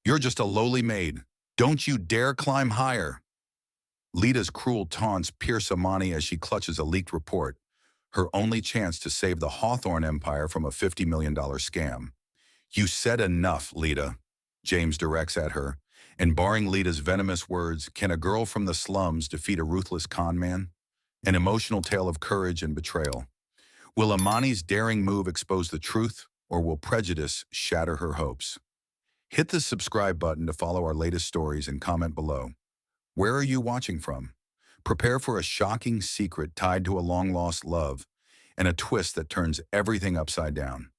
You're just a lowly maid. Don't you dare climb higher. Lita's cruel taunts pierce Amani as she clutches a leaked report, her only chance to save the Hawthorne empire from a $50 million scam. You said enough, Lita, James directs at her, and barring Lita's venomous words, can a girl from the slums defeat a ruthless con man? An emotional tale of courage and betrayal. Will Amani's daring move expose the truth, or will prejudice shatter her hopes? Hit the subscribe button to follow our latest stories and comment below. Where are you watching from? Prepare for a shocking secret tied to a long-lost love and a twist that turns everything upside down.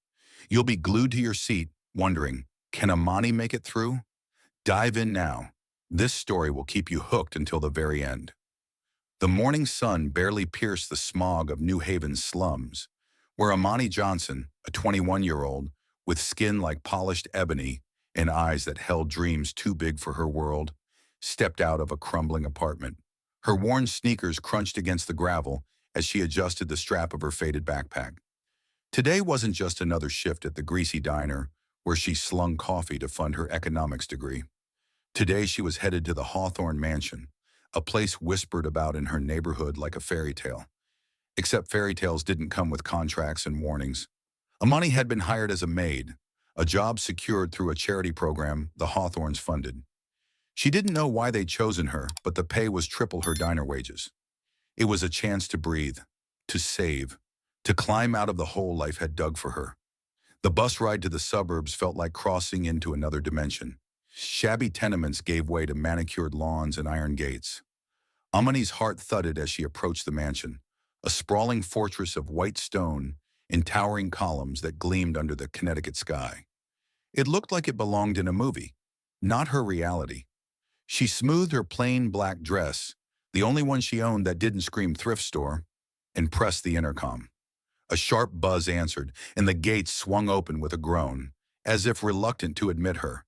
You'll be glued to your seat, wondering, can Amani make it through? Dive in now. This story will keep you hooked until the very end. The morning sun barely pierced the smog of New Haven's slums, where Amani Johnson, a 21-year-old, with skin like polished ebony and eyes that held dreams too big for her world, stepped out of a crumbling apartment. Her worn sneakers crunched against the gravel as she adjusted the strap of her faded backpack. Today wasn't just another shift at the greasy diner where she slung coffee to fund her economics degree. Today she was headed to the Hawthorne Mansion, a place whispered about in her neighborhood like a fairy tale. Except fairy tales didn't come with contracts and warnings. Amani had been hired as a maid, a job secured through a charity program the Hawthornes funded. She didn't know why they'd chosen her, but the pay was triple her diner wages. It was a chance to breathe, to save, to climb out of the hole life had dug for her. The bus ride to the suburbs felt like crossing into another dimension. Shabby tenements gave way to manicured lawns and iron gates. Amani's heart thudded as she approached the mansion, a sprawling fortress of white stone in towering columns that gleamed under the Connecticut sky. It looked like it belonged in a movie, not her reality. She smoothed her plain black dress, the only one she owned that didn't scream thrift store, and pressed the intercom. A sharp buzz answered, and the gates swung open with a groan, as if reluctant to admit her.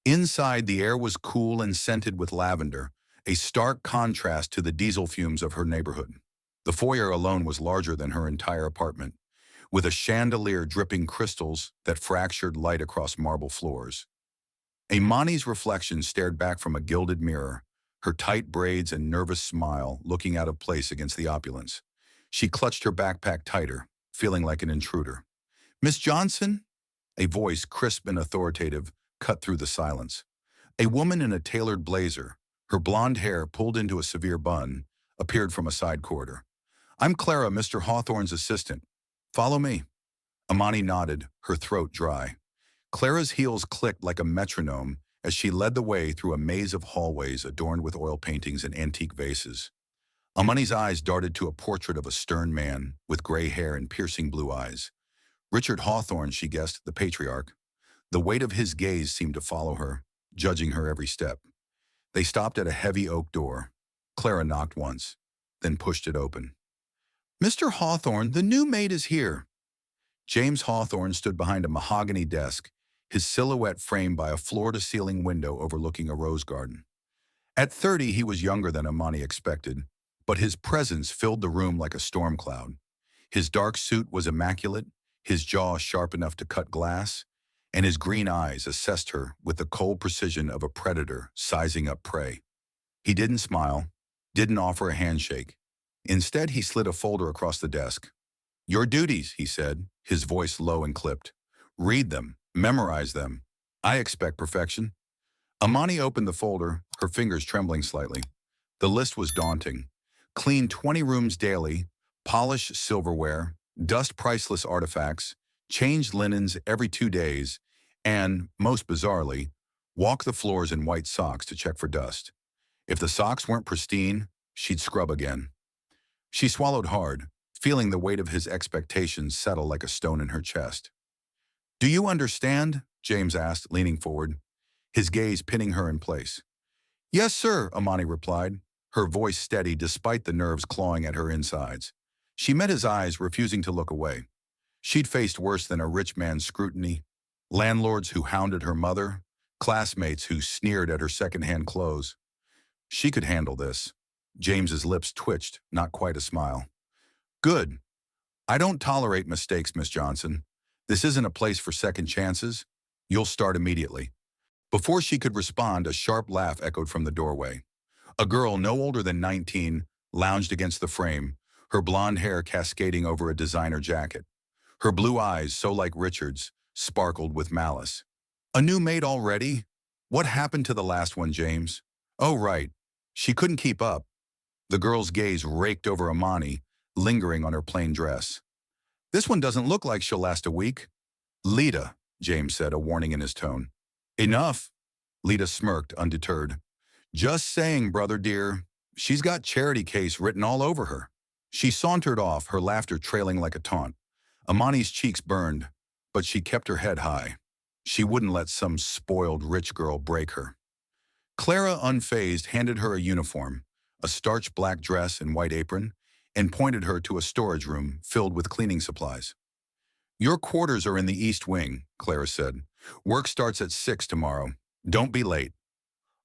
Inside, the air was cool and scented with lavender, a stark contrast to the diesel fumes of her neighborhood. The foyer alone was larger than her entire apartment, with a chandelier dripping crystals that fractured light across marble floors. Amani's reflection stared back from a gilded mirror, her tight braids and nervous smile looking out of place against the opulence. She clutched her backpack tighter, feeling like an intruder. "Miss Johnson?" A voice, crisp and authoritative, cut through the silence. A woman in a tailored blazer, her blonde hair pulled into a severe bun, appeared from a side corridor. "I'm Clara, Mr. Hawthorne's assistant. Follow me." Amani nodded, her throat dry. Clara's heels clicked like a metronome as she led the way through a maze of hallways adorned with oil paintings and antique vases. Amani's eyes darted to a portrait of a stern man with gray hair and piercing blue eyes. Richard Hawthorne, she guessed, the patriarch. The weight of his gaze seemed to follow her, judging her every step. They stopped at a heavy oak door. Clara knocked once, then pushed it open. "Mr. Hawthorne, the new maid is here." James Hawthorne stood behind a mahogany desk, his silhouette framed by a floor-to-ceiling window overlooking a rose garden. At 30, he was younger than Amani expected, but his presence filled the room like a storm cloud. His dark suit was immaculate, his jaw sharp enough to cut glass, and his green eyes assessed her with the cold precision of a predator sizing up prey. He didn't smile, didn't offer a handshake. Instead, he slid a folder across the desk. "Your duties," he said, his voice low and clipped. "Read them, memorize them. I expect perfection." Amani opened the folder, her fingers trembling slightly. The list was daunting. Clean 20 rooms daily, polish silverware, dust priceless artifacts, change linens every 2 days, and, most bizarrely, walk the floors in white socks to check for dust. If the socks weren't pristine, she'd scrub again. She swallowed hard, feeling the weight of his expectations settle like a stone in her chest. "Do you understand?" James asked, leaning forward, his gaze pinning her in place. "Yes, sir," Amani replied, her voice steady despite the nerves clawing at her insides. She met his eyes, refusing to look away. She'd faced worse than a rich man's scrutiny, landlords who hounded her mother, classmates who sneered at her secondhand clothes. She could handle this. James's lips twitched, not quite a smile. "Good. I don't tolerate mistakes, Miss Johnson. This isn't a place for second chances. You'll start immediately." Before she could respond, a sharp laugh echoed from the doorway. A girl no older than 19 lounged against the frame, her blonde hair cascading over a designer jacket. Her blue eyes, so like Richard's, sparkled with malice. A new maid already? What happened to the last one, James? Oh, right. She couldn't keep up. The girl's gaze raked over Amani, lingering on her plain dress. This one doesn't look like she'll last a week. Lita, James said, a warning in his tone. Enough. Lita smirked, undeterred. Just saying, brother dear. She's got charity case written all over her. She sauntered off, her laughter trailing like a taunt. Amani's cheeks burned, but she kept her head high. She wouldn't let some spoiled rich girl break her. Clara, unfazed, handed her a uniform, a starched black dress and white apron, and pointed her to a storage room filled with cleaning supplies. Your quarters are in the East Wing, Clara said. Work starts at 6 tomorrow. Don't be late.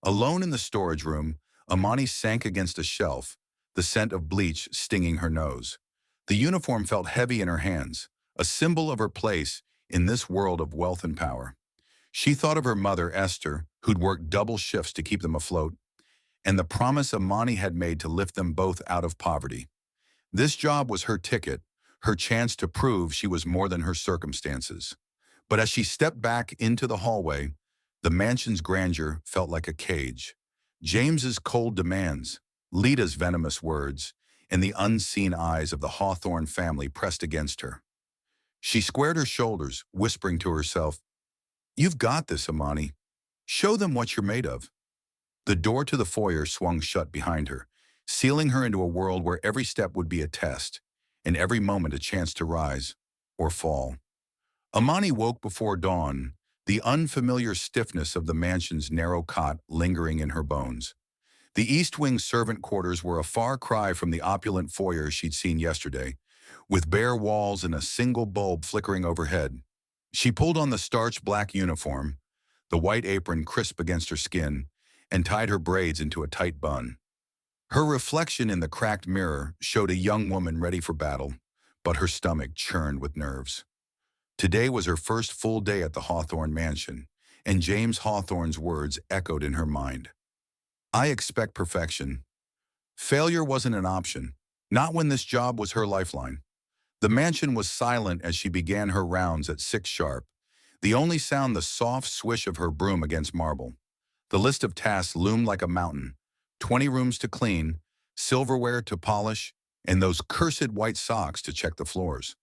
Alone in the storage room, Amani sank against a shelf, the scent of bleach stinging her nose. The uniform felt heavy in her hands, a symbol of her place in this world of wealth and power. She thought of her mother, Esther, who'd worked double shifts to keep them afloat, and the promise Amani had made to lift them both out of poverty. This job was her ticket, her chance to prove she was more than her circumstances. But as she stepped back into the hallway, the mansion's grandeur felt like a cage. James's cold demands, Lita's venomous words, and the unseen eyes of the Hawthorne family pressed against her. She squared her shoulders, whispering to herself, You've got this, Amani. Show them what you're made of. The door to the foyer swung shut behind her, sealing her into a world where every step would be a test, and every moment a chance to rise or fall. Amani woke before dawn, the unfamiliar stiffness of the mansion's narrow cot lingering in her bones. The East Wing servant quarters were a far cry from the opulent foyer she'd seen yesterday, with bare walls and a single bulb flickering overhead. She pulled on the starched black uniform, the white apron crisp against her skin, and tied her braids into a tight bun. Her reflection in the cracked mirror showed a young woman ready for battle, but her stomach churned with nerves. Today was her first full day at the Hawthorne mansion, and James Hawthorne's words echoed in her mind. I expect perfection. Failure wasn't an option, not when this job was her lifeline. The mansion was silent as she began her rounds at 6 sharp, the only sound the soft swish of her broom against marble. The list of tasks loomed like a mountain, 20 rooms to clean, silverware to polish, and those cursed white socks to check the floors.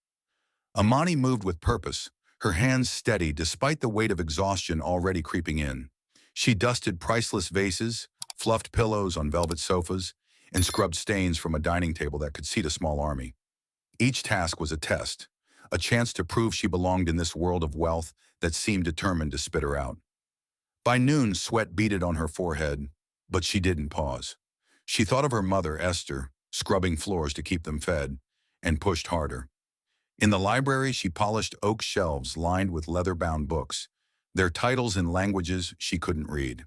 Amani moved with purpose, her hands steady despite the weight of exhaustion already creeping in. She dusted priceless vases, fluffed pillows on velvet sofas, and scrubbed stains from a dining table that could seat a small army. Each task was a test, a chance to prove she belonged in this world of wealth that seemed determined to spit her out. By noon, sweat beaded on her forehead, but she didn't pause. She thought of her mother, Esther, scrubbing floors to keep them fed, and pushed harder. In the library, she polished oak shelves lined with leather-bound books, their titles in languages she couldn't read.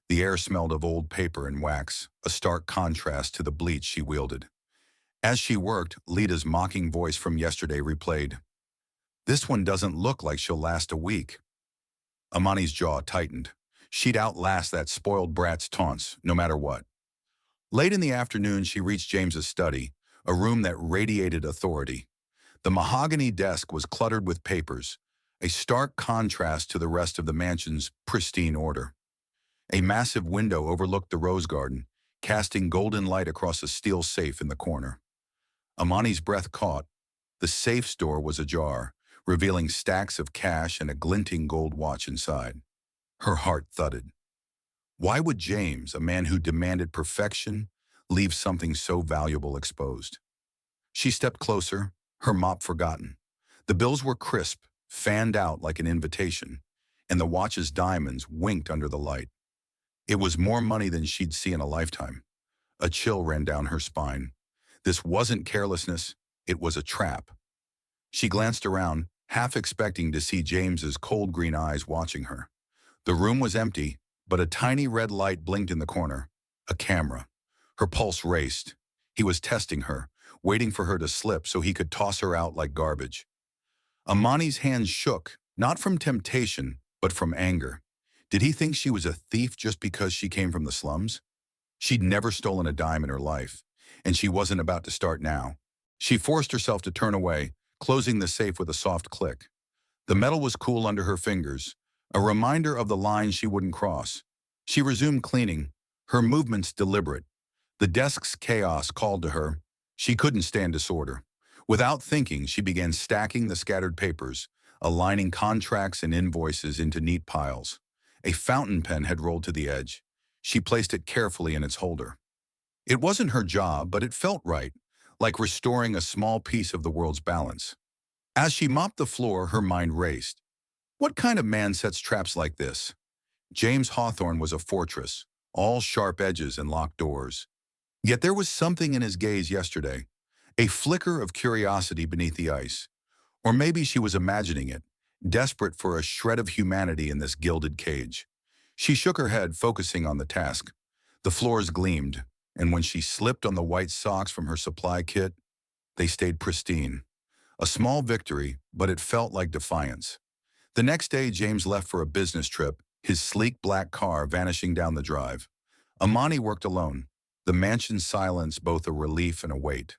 The air smelled of old paper and wax, a stark contrast to the bleach she wielded. As she worked, Lita's mocking voice from yesterday replayed. This one doesn't look like she'll last a week. Amani's jaw tightened. She'd outlast that spoiled brat's taunts, no matter what. Late in the afternoon, she reached James's study, a room that radiated authority. The mahogany desk was cluttered with papers, a stark contrast to the rest of the mansion's pristine order. A massive window overlooked the rose garden, casting golden light across a steel safe in the corner. Amani's breath caught. The safe's door was ajar, revealing stacks of cash and a glinting gold watch inside. Her heart thudded. Why would James, a man who demanded perfection, leave something so valuable exposed? She stepped closer, her mop forgotten. The bills were crisp, fanned out like an invitation, and the watch's diamonds winked under the light. It was more money than she'd see in a lifetime. A chill ran down her spine. This wasn't carelessness, it was a trap. She glanced around, half expecting to see James's cold green eyes watching her. The room was empty, but a tiny red light blinked in the corner. A camera. Her pulse raced. He was testing her, waiting for her to slip so he could toss her out like garbage. Amani's hands shook, not from temptation, but from anger. Did he think she was a thief just because she came from the slums? She'd never stolen a dime in her life, and she wasn't about to start now. She forced herself to turn away, closing the safe with a soft click. The metal was cool under her fingers, a reminder of the line she wouldn't cross. She resumed cleaning, her movements deliberate. The desk's chaos called to her. She couldn't stand disorder. Without thinking, she began stacking the scattered papers, aligning contracts and invoices into neat piles. A fountain pen had rolled to the edge. She placed it carefully in its holder. It wasn't her job, but it felt right, like restoring a small piece of the world's balance. As she mopped the floor, her mind raced. What kind of man sets traps like this? James Hawthorne was a fortress, all sharp edges and locked doors. Yet there was something in his gaze yesterday, a flicker of curiosity beneath the ice. Or maybe she was imagining it, desperate for a shred of humanity in this gilded cage. She shook her head, focusing on the task. The floors gleamed, and when she slipped on the white socks from her supply kit, they stayed pristine. A small victory, but it felt like defiance. The next day, James left for a business trip, his sleek black car vanishing down the drive. Amani worked alone, the mansion's silence both a relief and a weight.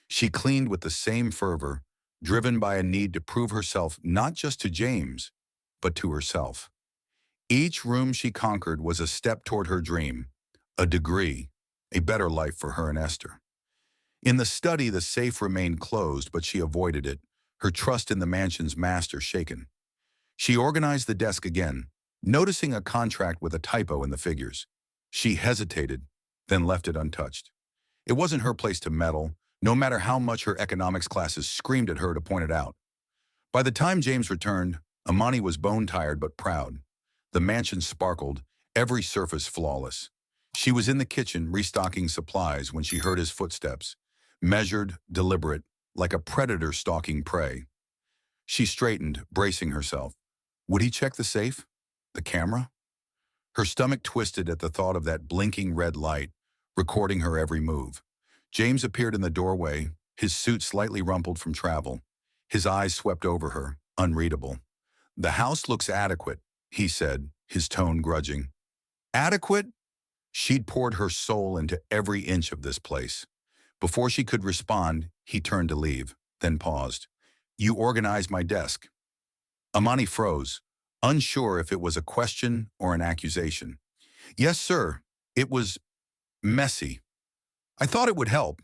She cleaned with the same fervor, driven by a need to prove herself not just to James, but to herself. Each room she conquered was a step toward her dream, a degree, a better life for her and Esther. In the study, the safe remained closed, but she avoided it, her trust in the mansion's master shaken. She organized the desk again, noticing a contract with a typo in the figures. She hesitated, then left it untouched. It wasn't her place to meddle, no matter how much her economics classes screamed at her to point it out. By the time James returned, Amani was bone-tired but proud. The mansion sparkled, every surface flawless. She was in the kitchen restocking supplies when she heard his footsteps, measured, deliberate, like a predator stalking prey. She straightened, bracing herself. Would he check the safe? The camera? Her stomach twisted at the thought of that blinking red light, recording her every move. James appeared in the doorway, his suit slightly rumpled from travel. His eyes swept over her, unreadable. "The house looks adequate," he said, his tone grudging. Adequate? She'd poured her soul into every inch of this place. Before she could respond, he turned to leave, then paused. "You organized my desk." Amani froze, unsure if it was a question or an accusation. "Yes, sir. It was messy. I thought it would help."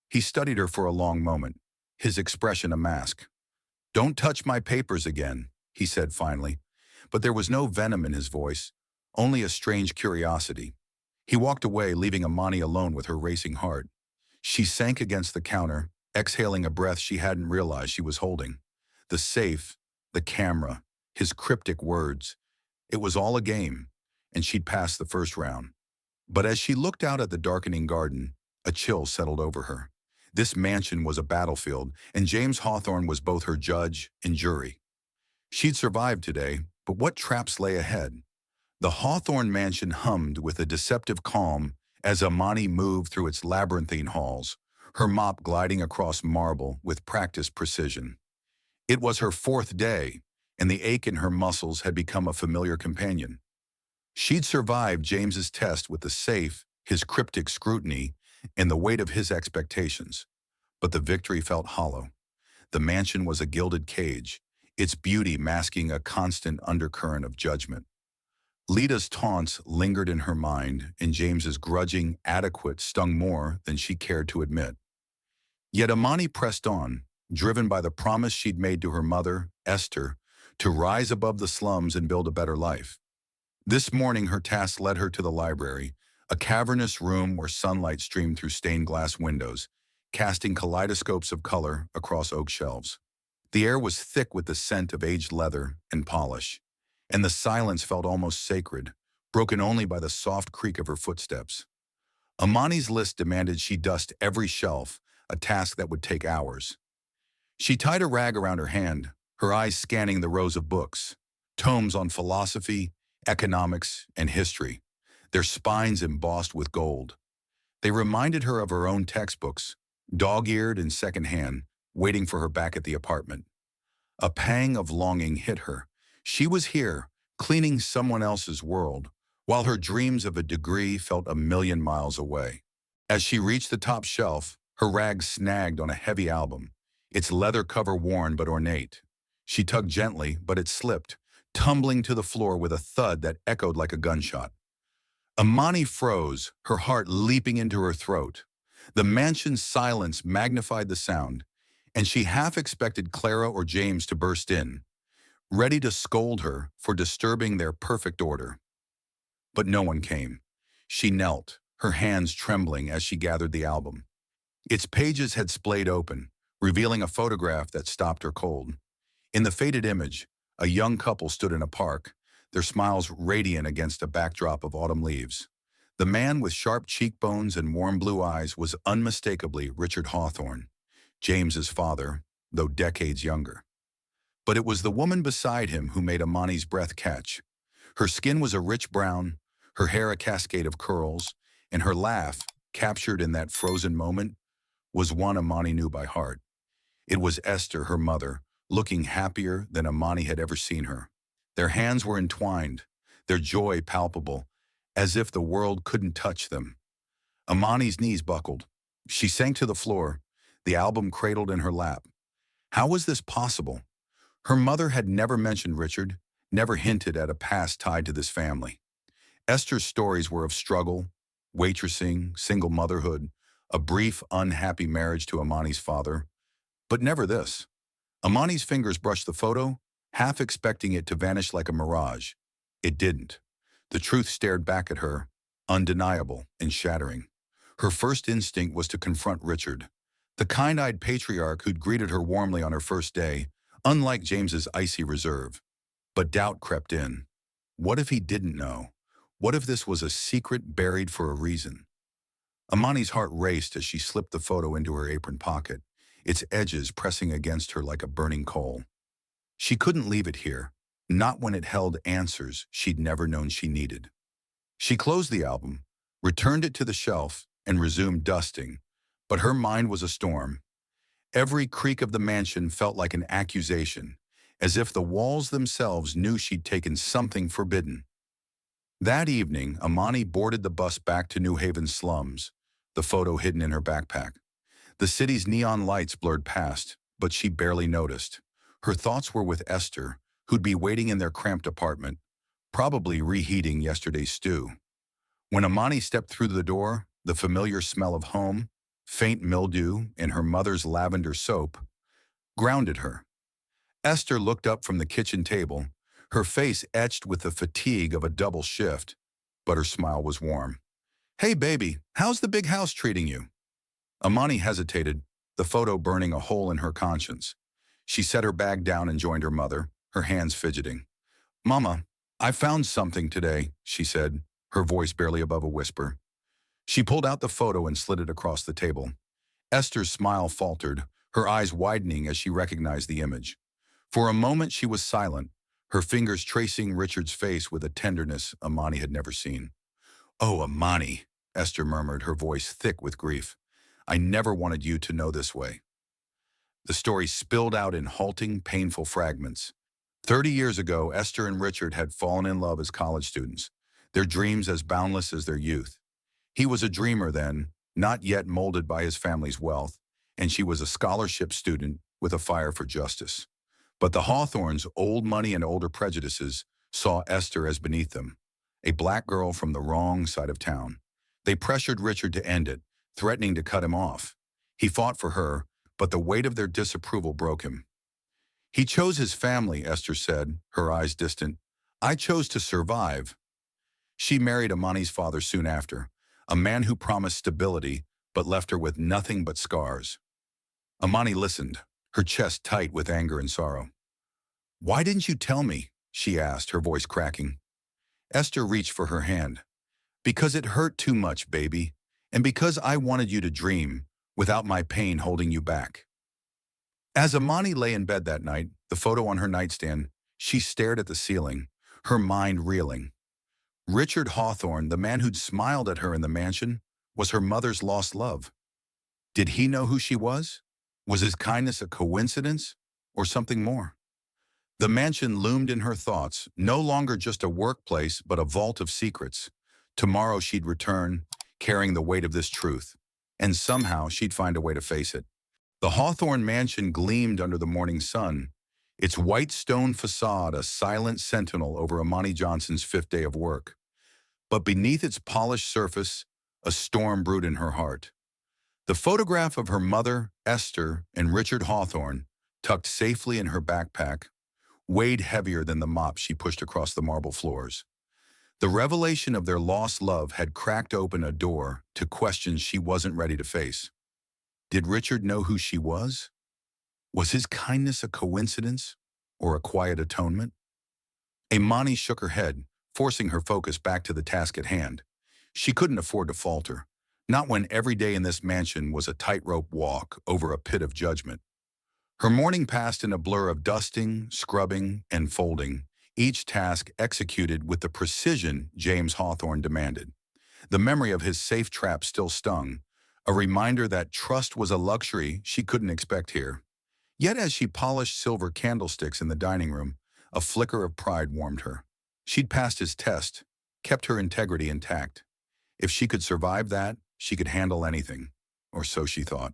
He studied her for a long moment, his expression a mask. "Don't touch my papers again," he said finally. But there was no venom in his voice, only a strange curiosity. He walked away, leaving Amani alone with her racing heart. She sank against the counter, exhaling a breath she hadn't realized she was holding. The safe, the camera, his cryptic words. It was all a game, and she'd passed the first round. But as she looked out at the darkening garden, a chill settled over her. This mansion was a battlefield, and James Hawthorne was both her judge and jury. She'd survived today, but what traps lay ahead? The Hawthorne mansion hummed with a deceptive calm as Amani moved through its labyrinthine halls, her mop gliding across marble with practiced precision. It was her fourth day, and the ache in her muscles had become a familiar companion. She'd survived James's test with the safe, his cryptic scrutiny, and the weight of his expectations. But the victory felt hollow. The mansion was a gilded cage, its beauty masking a constant undercurrent of judgment. Lita's taunts lingered in her mind, and James's grudging adequate stung more than she cared to admit. Yet Amani pressed on, driven by the promise she'd made to her mother, Esther, to rise above the slums and build a better life. This morning her task led her to the library, a cavernous room where sunlight streamed through stained glass windows, casting kaleidoscopes of color across oak shelves. The air was thick with the scent of aged leather and polish, and the silence felt almost sacred, broken only by the soft creak of her footsteps. Amani's list demanded she dust every shelf, a task that would take hours. She tied a rag around her hand, her eyes scanning the rows of books, tomes on philosophy, economics, and history, their spines embossed with gold. They reminded her of her own textbooks, dog-eared and secondhand, waiting for her back at the apartment. A pang of longing hit her. She was here, cleaning someone else's world, while her dreams of a degree felt a million miles away. As she reached the top shelf, her rags snagged on a heavy album, its leather cover worn but ornate. She tugged gently, but it slipped, tumbling to the floor with a thud that echoed like a gunshot. Amani froze, her heart leaping into her throat. The mansion's silence magnified the sound, and she half expected Clara or James to burst in, ready to scold her for disturbing their perfect order. But no one came. She knelt, her hands trembling as she gathered the album. Its pages had splayed open, revealing a photograph that stopped her cold. In the faded image, a young couple stood in a park, their smiles radiant against a backdrop of autumn leaves. The man with sharp cheekbones and warm blue eyes was unmistakably Richard Hawthorne, James's father, though decades younger. But it was the woman beside him who made Amani's breath catch. Her skin was a rich brown, her hair a cascade of curls, and her laugh, captured in that frozen moment, was one Amani knew by heart. It was Esther, her mother, looking happier than Amani had ever seen her. Their hands were entwined, their joy palpable, as if the world couldn't touch them. Amani's knees buckled. She sank to the floor, the album cradled in her lap. How was this possible? Her mother had never mentioned Richard, never hinted at a past tied to this family. Esther's stories were of struggle, waitressing, single motherhood, a brief, unhappy marriage to Amani's father, but never this. Amani's fingers brushed the photo, half expecting it to vanish like a mirage. It didn't. The truth stared back at her, undeniable and shattering. Her first instinct was to confront Richard, the kind-eyed patriarch who'd greeted her warmly on her first day, unlike James's icy reserve. But doubt crept in. What if he didn't know? What if this was a secret buried for a reason? Amani's heart raced as she slipped the photo into her apron pocket, its edges pressing against her like a burning coal. She couldn't leave it here, not when it held answers she'd never known she needed. She closed the album, returned it to the shelf, and resumed dusting, but her mind was a storm. Every creak of the mansion felt like an accusation, as if the walls themselves knew she'd taken something forbidden. That evening, Amani boarded the bus back to New Haven's slums, the photo hidden in her backpack. The city's neon lights blurred past, but she barely noticed. Her thoughts were with Esther, who'd be waiting in their cramped apartment, probably reheating yesterday's stew. When Amani stepped through the door, the familiar smell of home, faint mildew, and her mother's lavender soap grounded her. Esther looked up from the kitchen table, her face etched with the fatigue of a double shift, but her smile was warm. "Hey, baby, how's the big house treating you?" Amani hesitated, the photo burning a hole in her conscience. She set her bag down and joined her mother, her hands fidgeting. "Mama, I found something today," she said, her voice barely above a whisper. She pulled out the photo and slid it across the table. Esther's smile faltered, her eyes widening as she recognized the image. For a moment she was silent, her fingers tracing Richard's face with a tenderness Amani had never seen. "Oh, Amani," Esther murmured, her voice thick with grief. "I never wanted you to know this way." The story spilled out in halting, painful fragments. 30 years ago, Esther and Richard had fallen in love as college students, their dreams as boundless as their youth. He was a dreamer then, not yet molded by his family's wealth, and she was a scholarship student with a fire for justice. But the Hawthorns, old money and older prejudices, saw Esther as beneath them, a black girl from the wrong side of town. They pressured Richard to end it, threatening to cut him off. He fought for her, but the weight of their disapproval broke him. "He chose his family," Esther said, her eyes distant. "I chose to survive." She married Amani's father soon after, a man who promised stability but left her with nothing but scars. Amani listened, her chest tight with anger and sorrow. "Why didn't you tell me?" she asked, her voice cracking. Esther reached for her hand. "Because it hurt too much, baby, and because I wanted you to dream, without my pain holding you back." As Amani lay in bed that night, the photo on her nightstand, she stared at the ceiling, her mind reeling. Richard Hawthorne, the man who'd smiled at her in the mansion, was her mother's lost love. Did he know who she was? Was his kindness a coincidence or something more? The mansion loomed in her thoughts, no longer just a workplace, but a vault of secrets. Tomorrow she'd return, carrying the weight of this truth, and somehow she'd find a way to face it. The Hawthorne mansion gleamed under the morning sun, its white stone facade a silent sentinel over Amani Johnson's fifth day of work. But beneath its polished surface, a storm brewed in her heart. The photograph of her mother, Esther, and Richard Hawthorne, tucked safely in her backpack, weighed heavier than the mop she pushed across the marble floors. The revelation of their lost love had cracked open a door to questions she wasn't ready to face. Did Richard know who she was? Was his kindness a coincidence or a quiet atonement? Imani shook her head, forcing her focus back to the task at hand. She couldn't afford to falter, not when every day in this mansion was a tightrope walk over a pit of judgment. Her morning passed in a blur of dusting, scrubbing, and folding, each task executed with the precision James Hawthorne demanded. The memory of his safe trap still stung, a reminder that trust was a luxury she couldn't expect here. Yet as she polished silver candlesticks in the dining room, a flicker of pride warmed her. She'd passed his test, kept her integrity intact. If she could survive that, she could handle anything, or so she thought.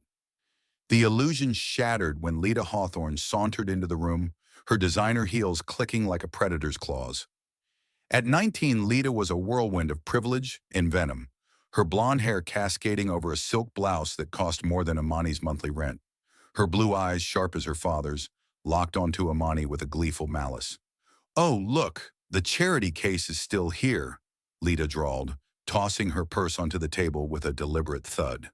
The illusion shattered when Lita Hawthorne sauntered into the room, her designer heels clicking like a predator's claws. At 19, Lita was a whirlwind of privilege and venom, her blonde hair cascading over a silk blouse that cost more than Imani's monthly rent. Her blue eyes, sharp as her father's, locked onto Imani with a gleeful malice. "Oh, look, the charity case is still here," Lita drawled, tossing her purse onto the table with a deliberate thud.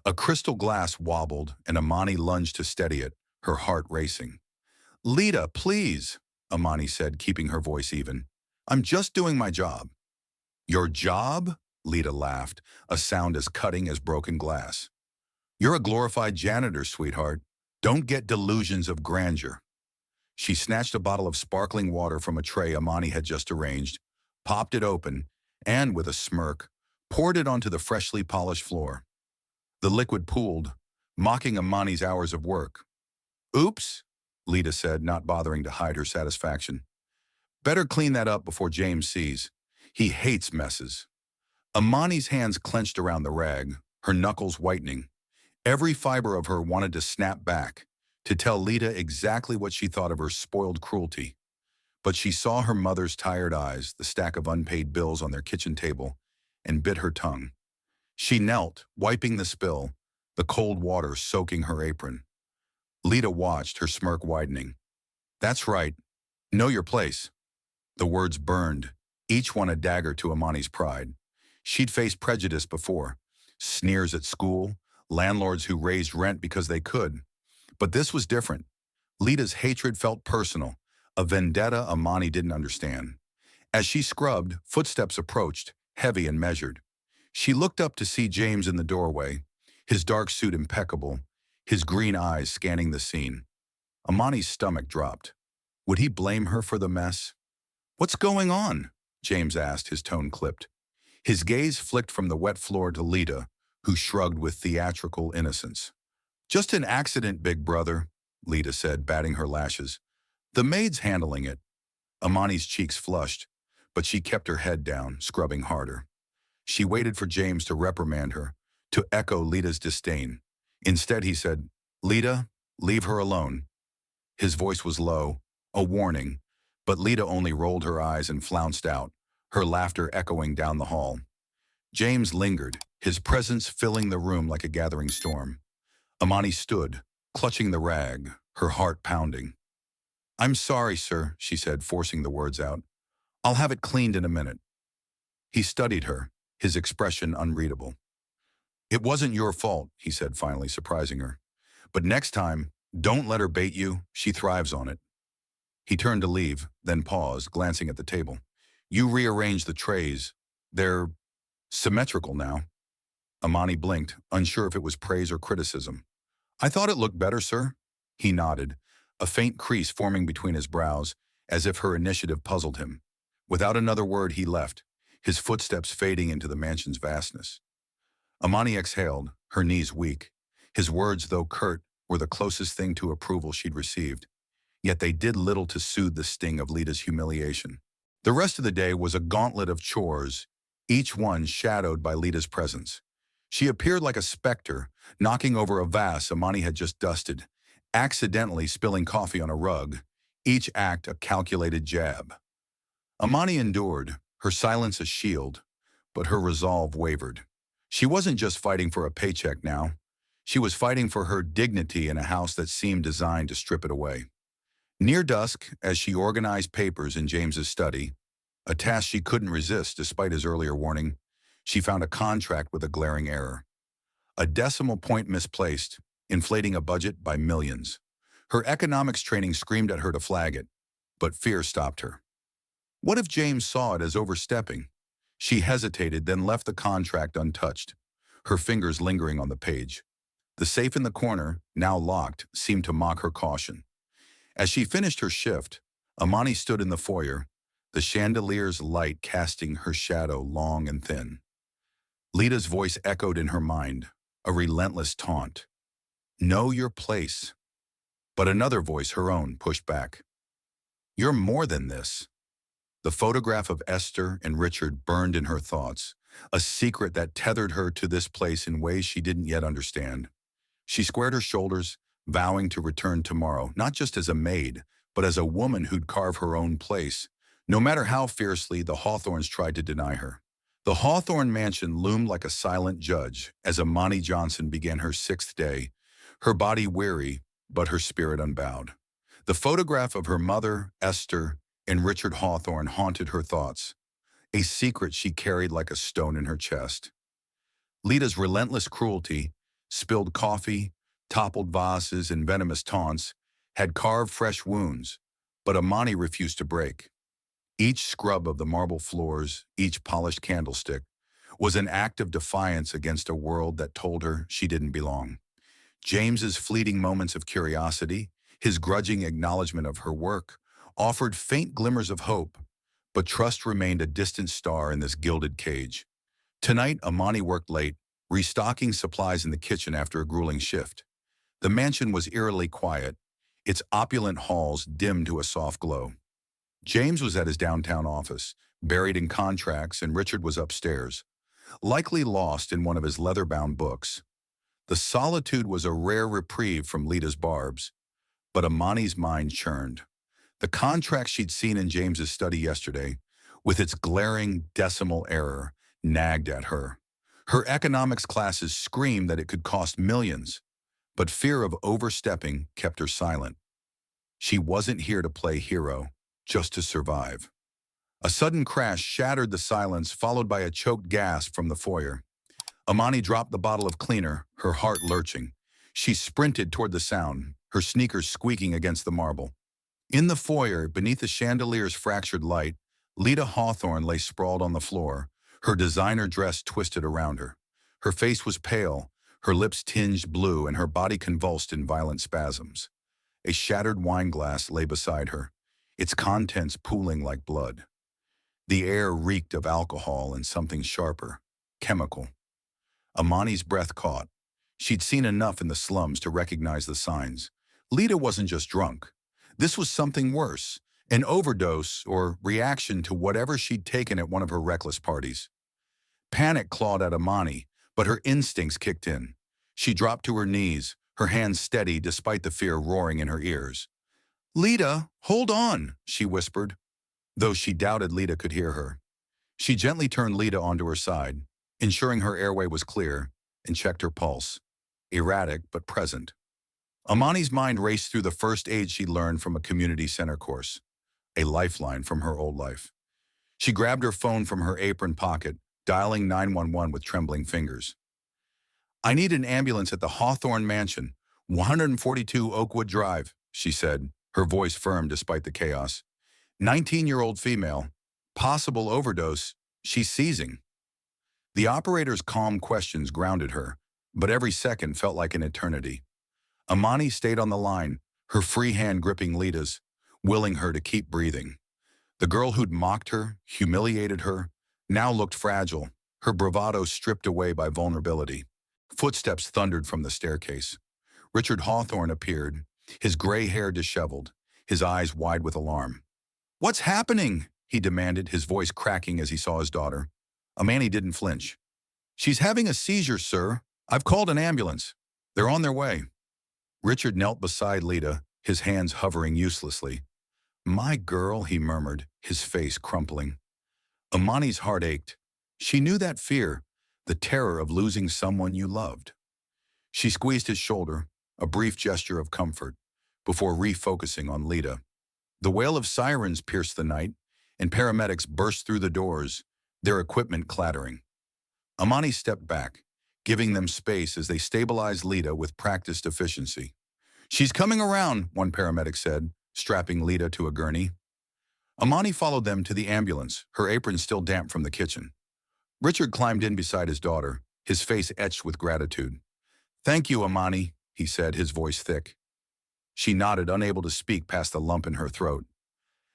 A crystal glass wobbled, and Imani lunged to steady it, her heart racing. "Lita, please," Imani said, keeping her voice even. "I'm just doing my job." "Your job?" Lita laughed, a sound as cutting as broken glass. "You're a glorified janitor, sweetheart. Don't get delusions of grandeur." She snatched a bottle of sparkling water from a tray Imani had just arranged, popped it open, and, with a smirk, poured it onto the freshly polished floor. The liquid pooled, mocking Imani's hours of work. "Oops," Lita said, not bothering to hide her satisfaction. "Better clean that up before James sees. He hates messes." Imani's hands clenched around the rag, her knuckles whitening. Every fiber of her wanted to snap back, to tell Lita exactly what she thought of her spoiled cruelty. But she saw her mother's tired eyes, the stack of unpaid bills on their kitchen table, and bit her tongue. She knelt, wiping the spill, the cold water soaking her apron. Lita watched, her smirk widening. "That's right. Know your place." The words burned, each one a dagger to Imani's pride. She'd faced prejudice before, sneers at school, landlords who raised rent because they could. But this was different. Lita's hatred felt personal, a vendetta Imani didn't understand. As she scrubbed, footsteps approached, heavy and measured. She looked up to see James in the doorway, his dark suit impeccable, his green eyes scanning the scene. Imani's stomach dropped. Would he blame her for the mess? "What's going on?" James asked, his tone clipped. His gaze flicked from the wet floor to Lita, who shrugged with theatrical innocence. "Just an accident, big brother," Lita said, batting her lashes. "The maid's handling it." Imani's cheeks flushed, but she kept her head down, scrubbing harder. She waited for James to reprimand her, to echo Lita's disdain. Instead, he said, "Lita, leave her alone." His voice was low, a warning, but Lita only rolled her eyes and flounced out, her laughter echoing down the hall. James lingered, his presence filling the room like a gathering storm. Imani stood, clutching the rag, her heart pounding. "I'm sorry, sir," she said, forcing the words out. "I'll have it cleaned in a minute." He studied her, his expression unreadable. "It wasn't your fault," he said, finally surprising her. "But next time, don't let her bait you. She thrives on it." He turned to leave, then paused, glancing at the table. "You rearranged the trays. They're symmetrical now." Imani blinked, unsure if it was praise or criticism. "I thought it looked better, sir." He nodded, a faint crease forming between his brows, as if her initiative puzzled him. Without another word, he left, his footsteps fading into the mansion's vastness. Imani exhaled, her knees weak. His words, though curt, were the closest thing to approval she'd received. yet they did little to soothe the sting of Lita's humiliation. The rest of the day was a gauntlet of chores, each one shadowed by Lita's presence. She appeared like a specter, knocking over a vase Amani had just dusted, accidentally spilling coffee on a rug, each act a calculated jab. Amani endured, her silence a shield, but her resolve wavered. She wasn't just fighting for a paycheck now. She was fighting for her dignity in a house that seemed designed to strip it away. Near dusk, as she organized papers in James's study, a task she couldn't resist despite his earlier warning, she found a contract with a glaring error. A decimal point misplaced, inflating a budget by millions. Her economics training screamed at her to flag it, but fear stopped her. What if James saw it as overstepping? She hesitated, then left the contract untouched, her fingers lingering on the page. The safe in the corner, now locked, seemed to mock her caution. As she finished her shift, Amani stood in the foyer, the chandelier's light casting her shadow long and thin. Lita's voice echoed in her mind, a relentless taunt. Know your place. But another voice, her own, pushed back. You're more than this. The photograph of Esther and Richard burned in her thoughts, a secret that tethered her to this place in ways she didn't yet understand. She squared her shoulders, vowing to return tomorrow, not just as a maid, but as a woman who'd carve her own place, no matter how fiercely the Hawthorns tried to deny her. The Hawthorne mansion loomed like a silent judge as Amani Johnson began her 6th day, her body weary, but her spirit unbowed. The photograph of her mother, Esther, and Richard Hawthorne haunted her thoughts, a secret she carried like a stone in her chest. Lita's relentless cruelty, spilled coffee, toppled vases, and venomous taunts had carved fresh wounds, but Amani refused to break. Each scrub of the marble floors, each polished candlestick, was an act of defiance against a world that told her she didn't belong. James's fleeting moments of curiosity, his grudging acknowledgement of her work, offered faint glimmers of hope, but trust remained a distant star in this gilded cage. Tonight, Amani worked late, restocking supplies in the kitchen after a grueling shift. The mansion was eerily quiet, its opulent halls dimmed to a soft glow. James was at his downtown office, buried in contracts, and Richard was upstairs, likely lost in one of his leather-bound books. The solitude was a rare reprieve from Lita's barbs, but Amani's mind churned. The contract she'd seen in James's study yesterday, with its glaring decimal error, nagged at her. Her economics classes screamed that it could cost millions, but fear of overstepping kept her silent. She wasn't here to play hero, just to survive. A sudden crash shattered the silence, followed by a choked gasp from the foyer. Amani dropped the bottle of cleaner, her heart lurching. She sprinted toward the sound, her sneakers squeaking against the marble. In the foyer, beneath the chandelier's fractured light, Lita Hawthorne lay sprawled on the floor, her designer dress twisted around her. Her face was pale, her lips tinged blue, and her body convulsed in violent spasms. A shattered wine glass lay beside her, its contents pooling like blood. The air reeked of alcohol and something sharper, chemical. Amani's breath caught. She'd seen enough in the slums to recognize the signs. Lita wasn't just drunk. This was something worse, an overdose or reaction to whatever she'd taken at one of her reckless parties. Panic clawed at Amani, but her instincts kicked in. She dropped to her knees, her hands steady despite the fear roaring in her ears. "Lita, hold on," she whispered, though she doubted Lita could hear her. She gently turned Lita onto her side, ensuring her airway was clear, and checked her pulse, erratic but present. Amani's mind raced through the first aid she'd learned from a community center course, a lifeline from her old life. She grabbed her phone from her apron pocket, dialing 911 with trembling fingers. "I need an ambulance at the Hawthorne Mansion, 142 Oakwood Drive," she said, her voice firm despite the chaos. 19-year-old female, possible overdose, she's seizing. The operator's calm questions grounded her, but every second felt like an eternity. Amani stayed on the line, her free hand gripping Lita's, willing her to keep breathing. The girl who'd mocked her, humiliated her, now looked fragile, her bravado stripped away by vulnerability. Footsteps thundered from the staircase. Richard Hawthorne appeared, his gray hair disheveled, his eyes wide with alarm. "What's happening?" he demanded, his voice cracking as he saw his daughter. Amani didn't flinch. "She's having a seizure, sir. I've called an ambulance. They're on their way." Richard knelt beside Lita, his hands hovering uselessly. "My girl," he murmured, his face crumpling. Amani's heart ached. She knew that fear, the terror of losing someone you loved. She squeezed his shoulder, a brief gesture of comfort, before refocusing on Lita. The wail of sirens pierced the night, and paramedics burst through the doors, their equipment clattering. Amani stepped back, giving them space as they stabilized Lita with practiced efficiency. "She's coming around," one paramedic said, strapping Lita to a gurney. Amani followed them to the ambulance, her apron still damp from the kitchen. Richard climbed in beside his daughter, his face etched with gratitude. "Thank you, Amani," he said, his voice thick. She nodded, unable to speak past the lump in her throat.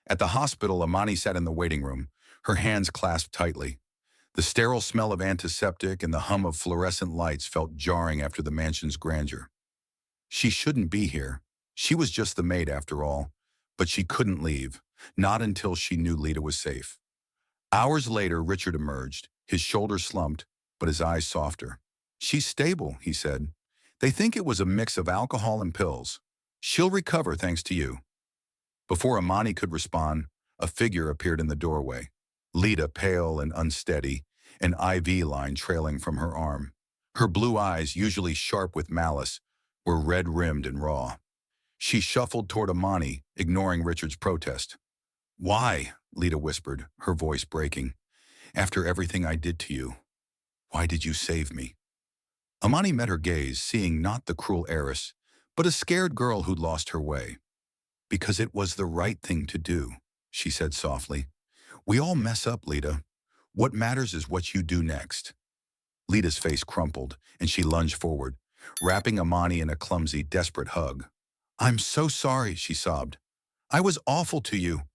At the hospital, Amani sat in the waiting room, her hands clasped tightly. The sterile smell of antiseptic and the hum of fluorescent lights felt jarring after the mansion's grandeur. She shouldn't be here. She was just the maid after all, but she couldn't leave, not until she knew Lita was safe. Hours later, Richard emerged, his shoulders slumped, but his eyes softer. "She's stable," he said. "They think it was a mix of alcohol and pills. She'll recover thanks to you." Before Amani could respond, a figure appeared in the doorway. Lita, pale and unsteady, an IV line trailing from her arm. Her blue eyes, usually sharp with malice, were red-rimmed and raw. She shuffled toward Amani, ignoring Richard's protest. "Why?" Lita whispered, her voice breaking. "After everything I did to you, why did you save me?" Amani met her gaze, seeing not the cruel heiress, but a scared girl who'd lost her way. "Because it was the right thing to do," she said softly. "We all mess up, Lita. What matters is what you do next." Lita's face crumpled, and she lunged forward, wrapping Amani in a clumsy, desperate hug. "I'm so sorry," she sobbed. "I was awful to you."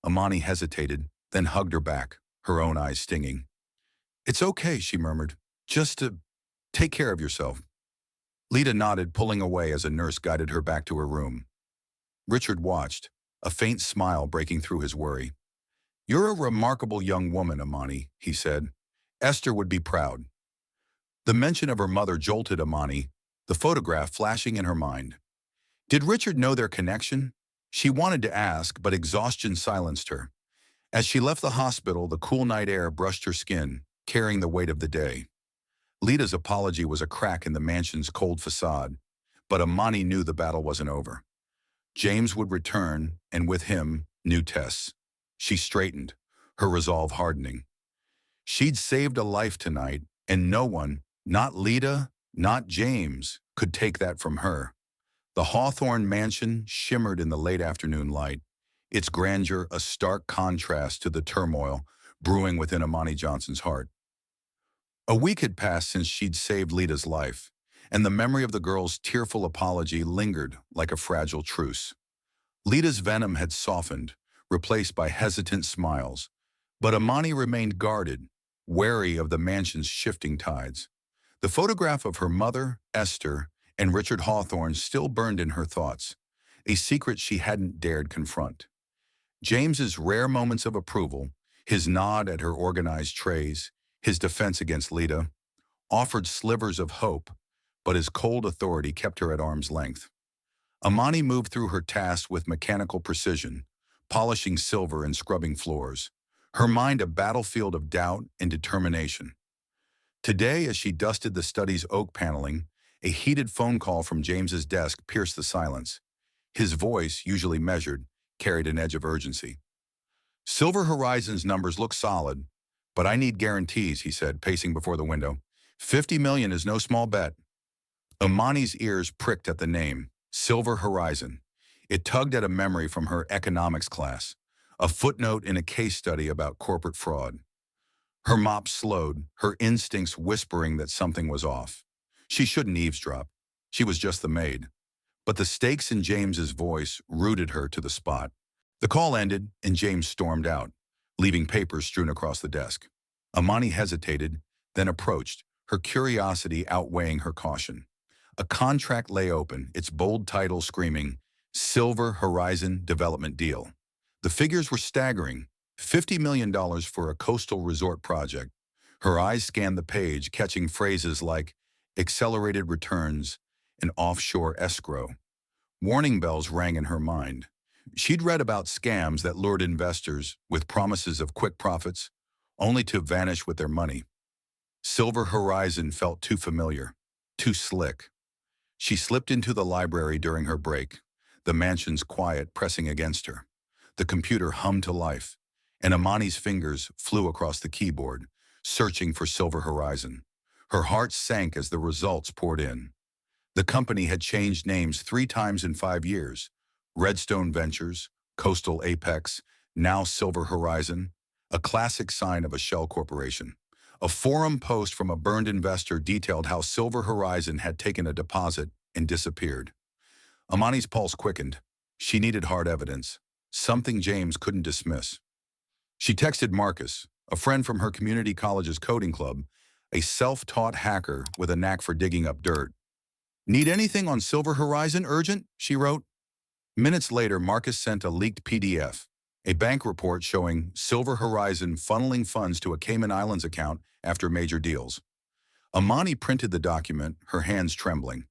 Amani hesitated, then hugged her back, her own eyes stinging. "It's okay," she murmured. "Just to take care of yourself." Lita nodded, pulling away as a nurse guided her back to her room. Richard watched, a faint smile breaking through his worry. "You're a remarkable young woman, Amani," he said. "Esther would be proud." The mention of her mother jolted Amani, the photograph flashing in her mind. Did Richard know their connection? She wanted to ask, but exhaustion silenced her. As she left the hospital, the cool night air brushed her skin, carrying the weight of the day. Lita's apology was a crack in the mansion's cold facade, but Amani knew the battle wasn't over. James would return, and with him, new tests. She straightened, her resolve hardening. She'd saved a life tonight, and no one, not Lita, not James, could take that from her. The Hawthorne mansion shimmered in the late afternoon light, its grandeur a stark contrast to the turmoil brewing within Amani Johnson's heart. A week had passed since she'd saved Lita's life, and the memory of the girl's tearful apology lingered like a fragile truce. Lita's venom had softened, replaced by hesitant smiles, but Amani remained guarded, wary of the mansion's shifting tides. The photograph of her mother, Esther, and Richard Hawthorne still burned in her thoughts, a secret she hadn't dared confront. James's rare moments of approval, his nod at her organized trays, his defense against Lita, offered slivers of hope, but his cold authority kept her at arm's length. Amani moved through her tasks with mechanical precision, polishing silver and scrubbing floors, her mind a battlefield of doubt and determination. Today, as she dusted the study's oak paneling, a heated phone call from James's desk pierced the silence. His voice, usually measured, carried an edge of urgency. "Silver Horizon's numbers look solid, but I need guarantees," he said, pacing before the window. $50 million is no small bet." Amani's ears pricked at the name, Silver Horizon. It tugged at a memory from her economics class, a footnote in a case study about corporate fraud. Her mop slowed, her instincts whispering that something was off. She shouldn't eavesdrop. She was just the maid. But the stakes in James's voice rooted her to the spot. The call ended, and James stormed out, leaving papers strewn across the desk. Amani hesitated, then approached, her curiosity outweighing her caution. A contract lay open, its bold title screaming, Silver Horizon development deal. The figures were staggering. $50 million for a coastal resort project. Her eyes scanned the page, catching phrases like accelerated returns and offshore escrow. Warning bells rang in her mind. She'd read about scams that lured investors with promises of quick profits, only to vanish with their money. Silver Horizon felt too familiar, too slick. She slipped into the library during her break, the mansion's quiet pressing against her. The computer hummed to life, and Amani's fingers flew across the keyboard, searching for Silver Horizon. Her heart sank as the results poured in. The company had changed names 3 times in 5 years. Redstone Ventures, Coastal Apex, now Silver Horizon, a classic sign of a shell corporation. A forum post from a burned investor detailed how Silver Horizon had taken a deposit and disappeared. Amani's pulse quickened. She needed hard evidence, something James couldn't dismiss. She texted Marcus, a friend from her community college's coding club, a self-taught hacker with a knack for digging up dirt. "Need anything on Silver Horizon urgent?" she wrote. Minutes later, Marcus sent a leaked PDF, a bank report showing Silver Horizon funneling funds to a Cayman Islands account after major deals. Amani printed the document, her hands trembling.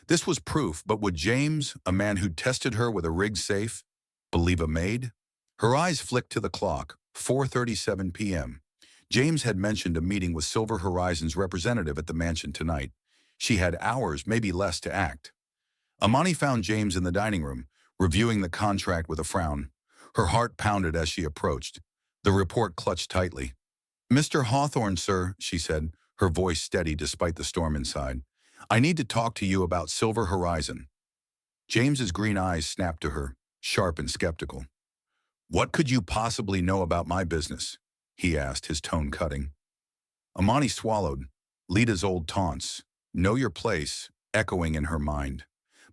This was proof, but would James, a man who'd tested her with a rigged safe, believe a Maid? Her eyes flicked to the clock, 4:37 p.m. James had mentioned a meeting with Silver Horizon's representative at the mansion tonight. She had hours, maybe less, to act. Amani found James in the dining room, reviewing the contract with a frown. Her heart pounded as she approached. The report clutched tightly. "Mr. Hawthorne, sir," she said, her voice steady despite the storm inside. "I need to talk to you about Silver Horizon." James's green eyes snapped to her, sharp and skeptical. "What could you possibly know about my business?" he asked, his tone cutting. Amani swallowed. Lita's old taunts, "Know your place," echoing in her mind.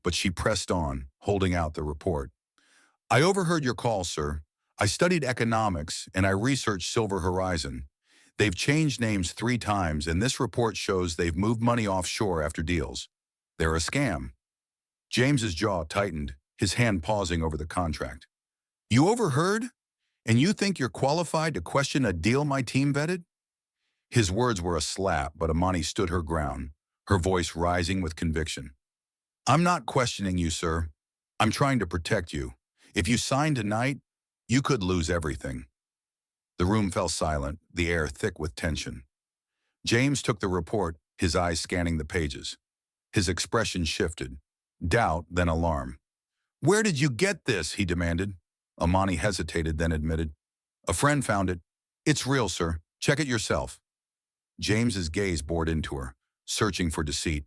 But she pressed on, holding out the report. "I overheard your call, sir. I studied economics, and I researched Silver Horizon. They've changed names 3 times, and this report shows they've moved money offshore after deals. They're a scam." James's jaw tightened, his hand pausing over the contract. "You overheard? And you think you're qualified to question a deal my team vetted?" His words were a slap, but Amani stood her ground, her voice rising with conviction. "I'm not questioning you, sir. I'm trying to protect you. If you sign tonight, you could lose everything." The room fell silent, the air thick with tension. James took the report, his eyes scanning the pages. His expression shifted. Doubt, then alarm. "Where did you get this?" he demanded. Amani hesitated, then admitted, "A friend found it. It's real, sir. Check it yourself." James's gaze bored into her, searching for deceit.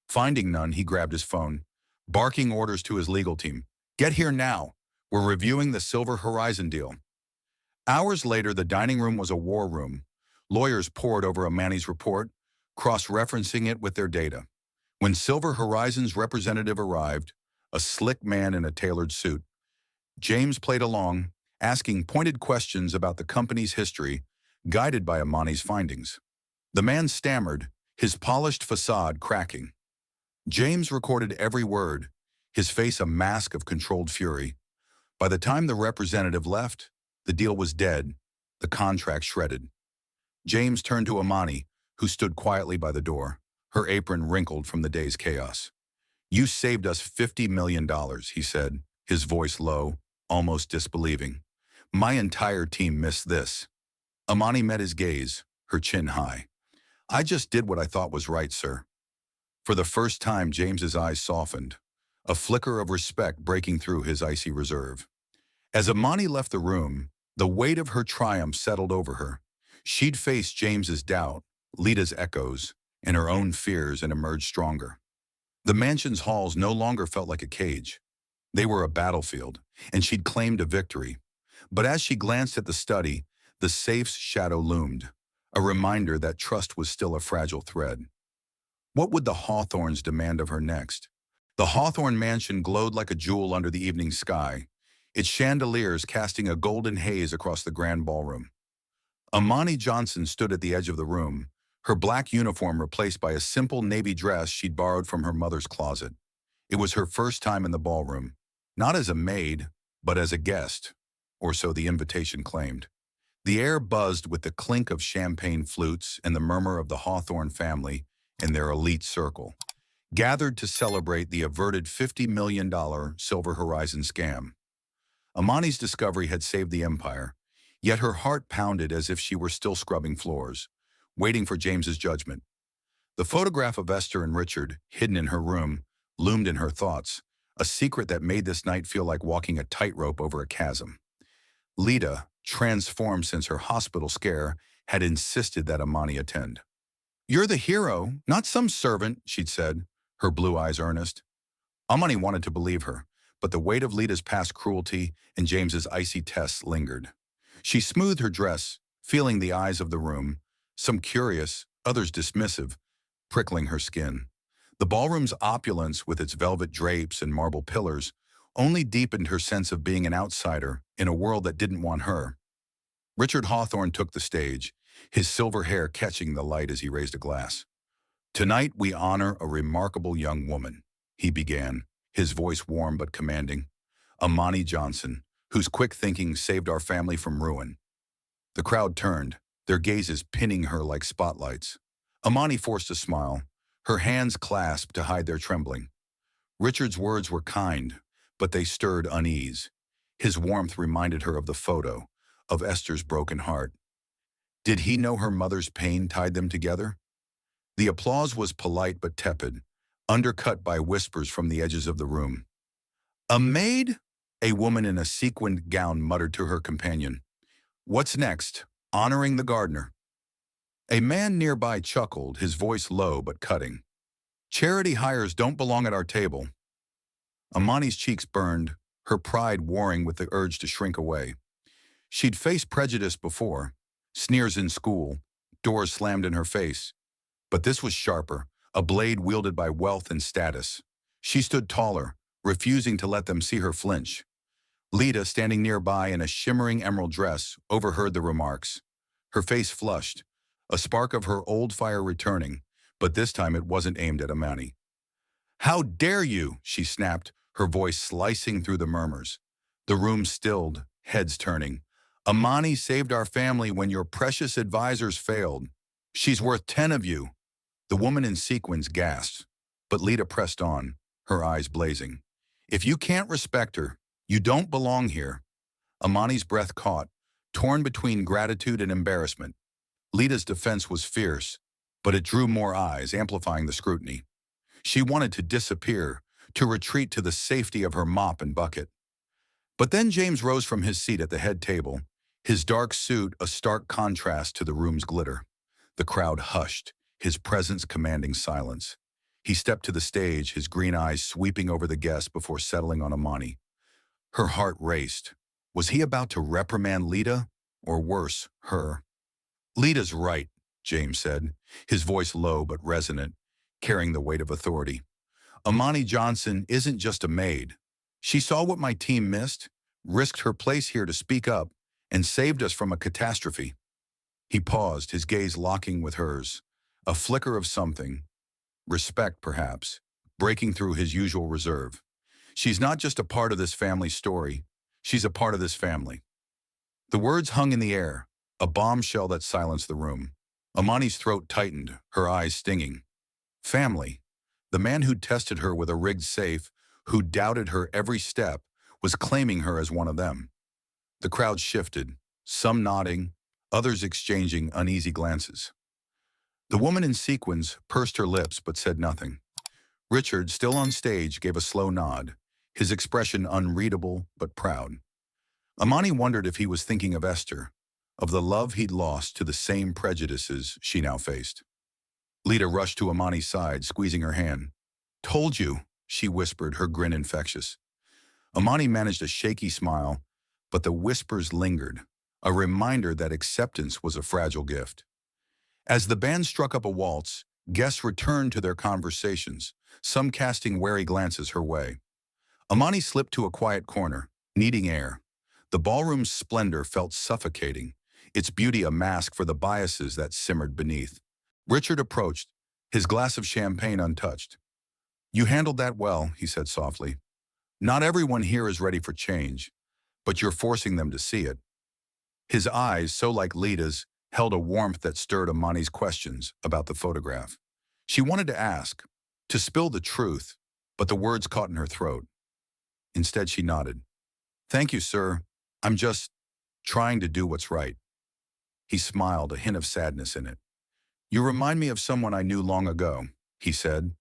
Finding none, he grabbed his phone, barking orders to his legal team. "Get here now. We're reviewing the Silver Horizon deal." Hours later, the dining room was a war room. Lawyers pored over Amani's report, cross-referencing it with their data. When Silver Horizon's representative arrived, a slick man in a tailored suit, James played along, asking pointed questions about the company's history, guided by Amani's findings. The man stammered, his polished facade cracking. James recorded every word, his face a mask of controlled fury. By the time the representative left, the deal was dead, the contract shredded. James turned to Amani, who stood quietly by the door, her apron wrinkled from the day's chaos. "You saved us $50 million, he said, his voice low, almost disbelieving. "My entire team missed this." Amani met his gaze, her chin high. "I just did what I thought was right, sir." For the first time, James's eyes softened, a flicker of respect breaking through his icy reserve. As Amani left the room, the weight of her triumph settled over her. She'd faced James's doubt, Lita's echoes, and her own fears and emerged stronger. The mansion's halls no longer felt like a cage. They were a battlefield, and she'd claimed a victory. But as she glanced at the study, the safe's shadow loomed, a reminder that trust was still a fragile thread. What would the Hawthorns demand of her next? The Hawthorne mansion glowed like a jewel under the evening sky, its chandeliers casting a golden haze across the grand ballroom. Amani Johnson stood at the edge of the room, her black uniform replaced by a simple navy dress she'd borrowed from her mother's closet. It was her first time in the ballroom. not as a maid, but as a guest, or so the invitation claimed. The air buzzed with the clink of champagne flutes and the murmur of the Hawthorne family in their elite circle, gathered to celebrate the averted $50 million Silver Horizon scam. Amani's discovery had saved the empire, yet her heart pounded as if she were still scrubbing floors, waiting for James's judgment. The photograph of Esther and Richard, hidden in her room, loomed in her thoughts, a secret that made this night feel like walking a tightrope over a chasm. Lita, transformed since her hospital scare, had insisted that Amani attend. "You're the hero, not some servant," she'd said, her blue eyes earnest. Amani wanted to believe her, but the weight of Lita's past cruelty and James's icy tests lingered. She smoothed her dress, feeling the eyes of the room, some curious, others dismissive, prickling her skin. The ballroom's opulence, with its velvet drapes and marble pillars, only deepened her sense of being an outsider in a world that didn't want her. Richard Hawthorne took the stage, his silver hair catching the light as he raised a glass. "Tonight we honor a remarkable young woman," he began, his voice warm but commanding. "Amani Johnson, whose quick thinking saved our family from ruin." The crowd turned, their gazes pinning her like spotlights. Amani forced a smile, her hands clasped to hide their trembling. Richard's words were kind, but they stirred unease. His warmth reminded her of the photo, of Esther's broken heart. Did he know her mother's pain tied them together? The applause was polite but tepid, undercut by whispers from the edges of the room. "A maid?" A woman in a sequined gown muttered to her companion. "What's next? Honoring the gardener." A man nearby chuckled, his voice low but cutting. "Charity hires don't belong at our table." Amani's cheeks burned, her pride warring with the urge to shrink away. She'd faced prejudice before, sneers in school, doors slammed in her face. But this was sharper, a blade wielded by wealth and status. She stood taller, refusing to let them see her flinch. Lita, standing nearby in a shimmering emerald dress, overheard the remarks. Her face flushed, a spark of her old fire returning, but this time it wasn't aimed at Amani. "How dare you!" she snapped, her voice slicing through the murmurs. The room stilled, heads turning. "Amani saved our family when your precious advisors failed. She's worth 10 of you." The woman in sequins gasped, but Lita pressed on, her eyes blazing. "If you can't respect her, you don't belong here." Amani's breath caught, torn between gratitude and embarrassment. Lita's defense was fierce, but it drew more eyes, amplifying the scrutiny. She wanted to disappear, to retreat to the safety of her mop and bucket. But then James rose from his seat at the head table, his dark suit a stark contrast to the room's glitter. The crowd hushed, his presence commanding silence. He stepped to the stage, his green eyes sweeping over the guests before settling on Amani. Her heart raced. Was he about to reprimand Lita, or worse, her? "Lita's right," James said, his voice low but resonant, carrying the weight of authority. "Amani Johnson isn't just a maid. She saw what my team missed, risked her place here to speak up, and saved us from a catastrophe." He paused, his gaze locking with hers, a flicker of something, respect perhaps, breaking through his usual reserve. "She's not just a part of this family's story, she's a part of this family." The words hung in the air, a bombshell that silenced the room. Amani's throat tightened, her eyes stinging. Family. The man who'd tested her with a rigged safe, who doubted her every step, was claiming her as one of them. The crowd shifted, some nodding, others exchanging uneasy glances. The woman in sequins pursed her lips but said nothing. Richard, still on stage, gave a slow nod, his expression unreadable but proud. Amani wondered if he was thinking of Esther, of the love he'd lost to the same prejudices she now faced. Lita rushed to Amani's side, squeezing her hand. "Told you," she whispered, her grin infectious. Amani managed a shaky smile, but the whispers lingered, a reminder that acceptance was a fragile gift. As the band struck up a waltz, guests returned to their conversations, some casting wary glances her way. Amani slipped to a quiet corner, needing air. The ballroom's splendor felt suffocating, its beauty a mask for the biases that simmered beneath. Richard approached, his glass of champagne untouched. "You handled that well," he said softly. Not everyone here is ready for change, but you're forcing them to see it. His eyes, so like Lita's, held a warmth that stirred Amani's questions about the photograph. She wanted to ask, to spill the truth, but the words caught in her throat. Instead, she nodded. Thank you, sir. I'm just trying to do what's right. He smiled, a hint of sadness in it. You remind me of someone I knew long ago, he said,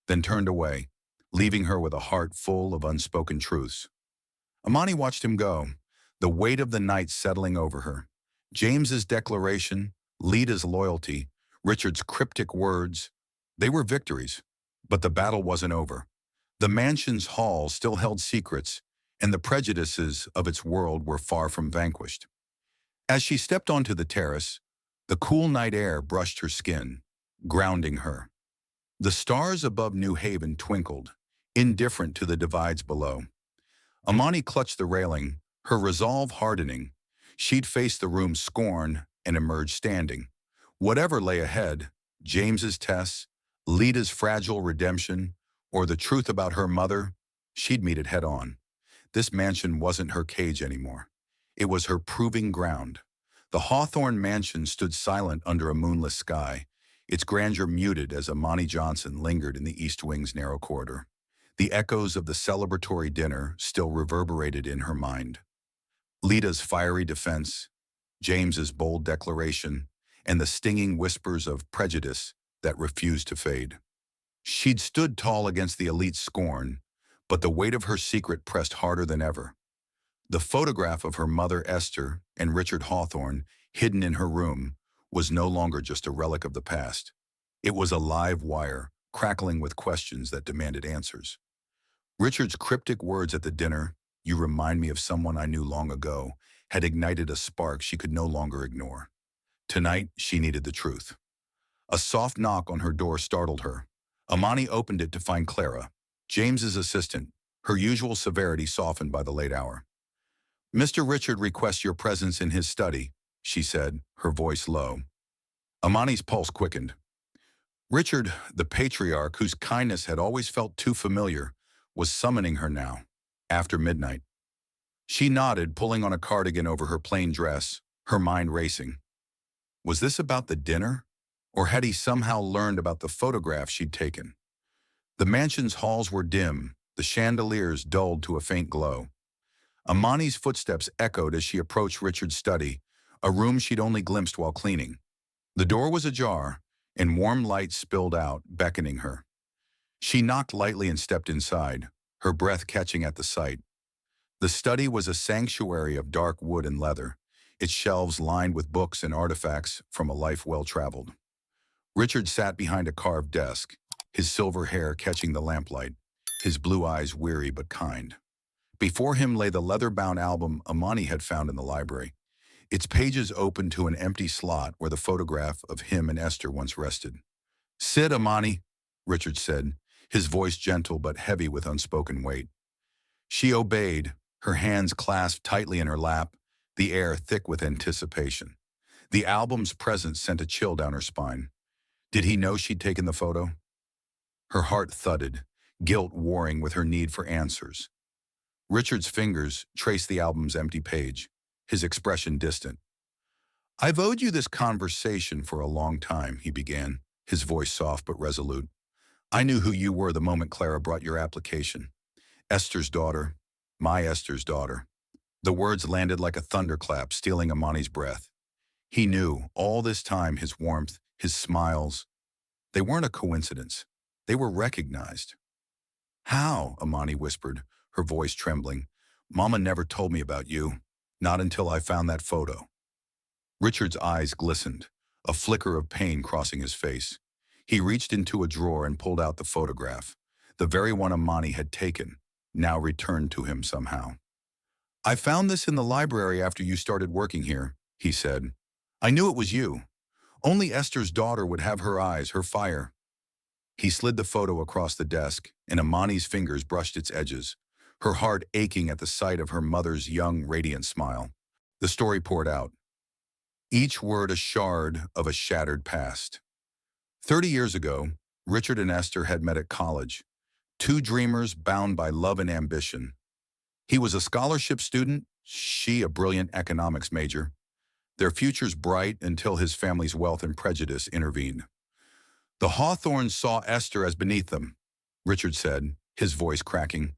then turned away, leaving her with a heart full of unspoken truths. Amani watched him go, the weight of the night settling over her. James's declaration, Lita's loyalty, Richard's cryptic words, they were victories, but the battle wasn't over. The mansion's halls still held secrets, and the prejudices of its world were far from vanquished. As she stepped onto the terrace, the cool night air brushed her skin, grounding her. The stars above New Haven twinkled, indifferent to the divides below. Amani clutched the railing, her resolve hardening. She'd face the room's scorn and emerge standing. Whatever lay ahead, James's tests, Lita's fragile redemption, or the truth about her mother, she'd meet it head on. This mansion wasn't her cage anymore. It was her proving ground. The Hawthorne mansion stood silent under a moonless sky, its grandeur muted as Amani Johnson lingered in the East Wing's narrow corridor. The echoes of the celebratory dinner still reverberated in her mind. Lita's fiery defense, James's bold declaration, and the stinging whispers of prejudice that refused to fade. She'd stood tall against the elite's scorn, but the weight of her secret pressed harder than ever. The photograph of her mother Esther and Richard Hawthorne, hidden in her room, was no longer just a relic of the past. It was a live wire, crackling with questions that demanded answers. Richard's cryptic words at the dinner, "You remind me of someone I knew long ago," had ignited a spark she could no longer ignore. Tonight, she needed the truth. A soft knock on her door startled her. Amani opened it to find Clara, James's assistant, her usual severity softened by the late hour. "Mr. Richard requests your presence in his study," she said, her voice low. Amani's pulse quickened. Richard, the patriarch whose kindness had always felt too familiar, was summoning her now, after midnight. She nodded, pulling on a cardigan over her plain dress, her mind racing. Was this about the dinner? Or had he somehow learned about the photograph she'd taken? The mansion's halls were dim, the chandeliers dulled to a faint glow. Amani's footsteps echoed as she approached Richard's study, a room she'd only glimpsed while cleaning. The door was ajar, and warm light spilled out, beckoning her. She knocked lightly and stepped inside, her breath catching at the sight. The study was a sanctuary of dark wood and leather, its shelves lined with books and artifacts from a life well-traveled. Richard sat behind a carved desk, his silver hair catching the lamplight, his blue eyes weary but kind. Before him lay the leather-bound album Amani had found in the library, its pages open to an empty slot where the photograph of him and Esther once rested. "Sit, Amani," Richard said, his voice gentle but heavy with unspoken weight. She obeyed, her hands clasped tightly in her lap, the air thick with anticipation. The album's presence sent a chill down her spine. Did he know she'd taken the photo? Her heart thudded, guilt warring with her need for answers. Richard's fingers traced the album's empty page, his expression distant. "I've owed you this conversation for a long time," he began, his voice soft but resolute. "I knew who you were the moment Clara brought your application. Esther's daughter, my Esther's daughter." The words landed like a thunderclap, stealing Amani's breath. He knew, all this time, his warmth, his smiles. They weren't a coincidence. They were recognized. "How?" Amani whispered, her voice trembling. "Mama never told me about you. Not until I found that photo." Richard's eyes glistened, a flicker of pain crossing his face. He reached into a drawer and pulled out the photograph, the very one Amani had taken, now returned to him somehow. "I found this in the library after you started working here," he said. "I knew it was you. Only Esther's daughter would have her eyes, her fire." He slid the photo across the desk, and Amani's fingers brushed its edges, her heart aching at the sight of her mother's young, radiant smile. The story poured out, each word a shard of a shattered past. 30 years ago, Richard and Esther had met at college. Two dreamers bound by love and ambition. He was a scholarship student, she a brilliant economics major. Their futures bright until his family's wealth and prejudice intervened. The Hawthorns saw Esther as beneath them, Richard said, his voice cracking.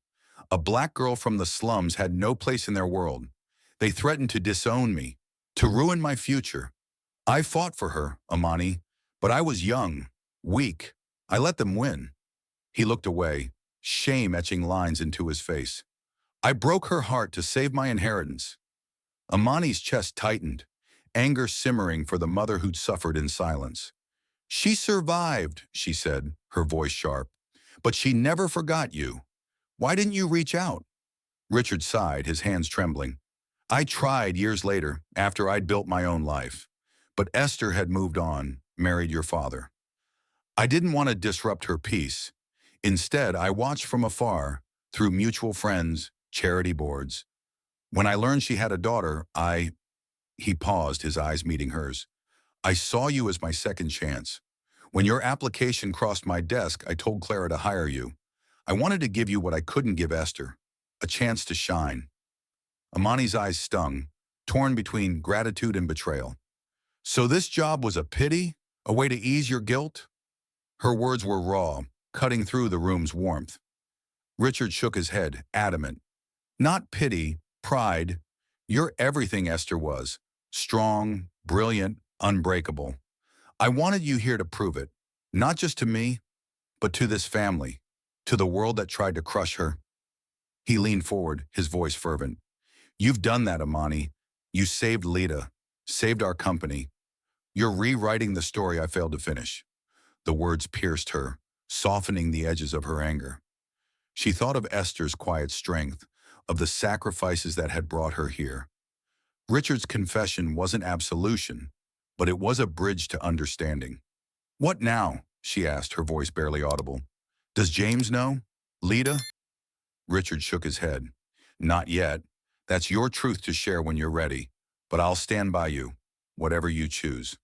A black girl from the slums had no place in their world. They threatened to disown me, to ruin my future. I fought for her, Amani, but I was young, weak. I let them win. He looked away, shame etching lines into his face. I broke her heart to save my inheritance. Amani's chest tightened, anger simmering for the mother who'd suffered in silence. She survived, she said, her voice sharp. But she never forgot you. Why didn't you reach out? Richard sighed, his hands trembling. I tried years later, after I'd built my own life. But Esther had moved on, married your father. I didn't want to disrupt her peace. Instead, I watched from afar, through mutual friends, charity boards. When I learned she had a daughter, He paused, his eyes meeting hers. I saw you as my second chance. When your application crossed my desk, I told Clara to hire you. I wanted to give you what I couldn't give Esther, a chance to shine. Amani's eyes stung, torn between gratitude and betrayal. So this job was a pity, a way to ease your guilt? Her words were raw, cutting through the room's warmth. Richard shook his head, adamant. Not pity, pride. You're everything Esther was. Strong, brilliant, unbreakable. I wanted you here to prove it, not just to me, but to this family, to the world that tried to crush her. He leaned forward, his voice fervent. You've done that, Amani. You saved Lita, saved our company. You're rewriting the story I failed to finish. The words pierced her, softening the edges of her anger. She thought of Esther's quiet strength, of the sacrifices that had brought her here. Richard's confession wasn't absolution, but it was a bridge to understanding. What now? She asked, her voice barely audible. Does James know? Lita? Richard shook his head. Not yet. That's your truth to share when you're ready, but I'll stand by you, whatever you choose.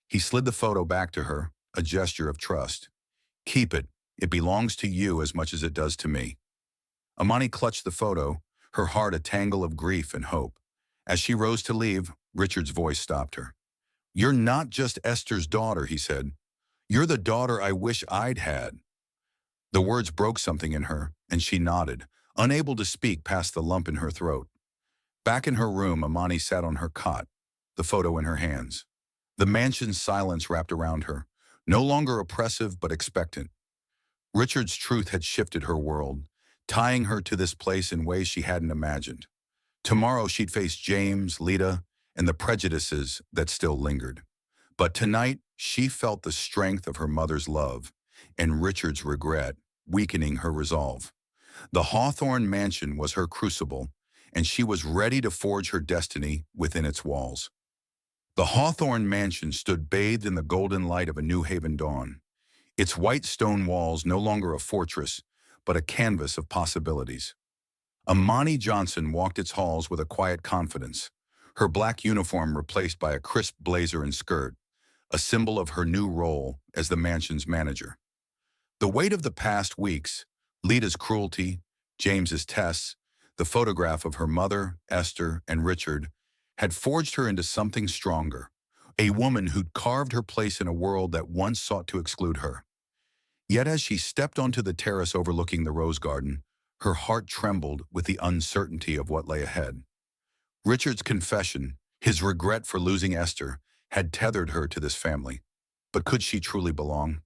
He slid the photo back to her, a gesture of trust. Keep it. It belongs to you as much as it does to me. Amani clutched the photo, her heart a tangle of grief and hope. As she rose to leave, Richard's voice stopped her. You're not just Esther's daughter, he said. You're the daughter I wish I'd had. The words broke something in her, and she nodded, unable to speak past the lump in her throat. Back in her room, Amani sat on her cot, the photo in her hands. The mansion's silence wrapped around her, no longer oppressive but expectant. Richard's truth had shifted her world, tying her to this place in ways she hadn't imagined. Tomorrow she'd face James, Lita, and the prejudices that still lingered. But tonight, she felt the strength of her mother's love and Richard's regret, weakening her resolve. The Hawthorne mansion was her crucible, and she was ready to forge her destiny within its walls. The Hawthorne mansion stood bathed in the golden light of a New Haven dawn, its white stone walls no longer a fortress, but a canvas of possibilities. Amani Johnson walked its halls with a quiet confidence, her black uniform replaced by a crisp blazer and skirt, a symbol of her new role as the mansion's manager. The weight of the past weeks, Lita's cruelty, James's tests, the photograph of her mother, Esther, and Richard, had forged her into something stronger, a woman who'd carved her place in a world that once sought to exclude her. Yet as she stepped onto the terrace overlooking the rose garden, her heart trembled with the uncertainty of what lay ahead. Richard's confession, his regret for losing Esther, had tethered her to this family. But could she truly belong?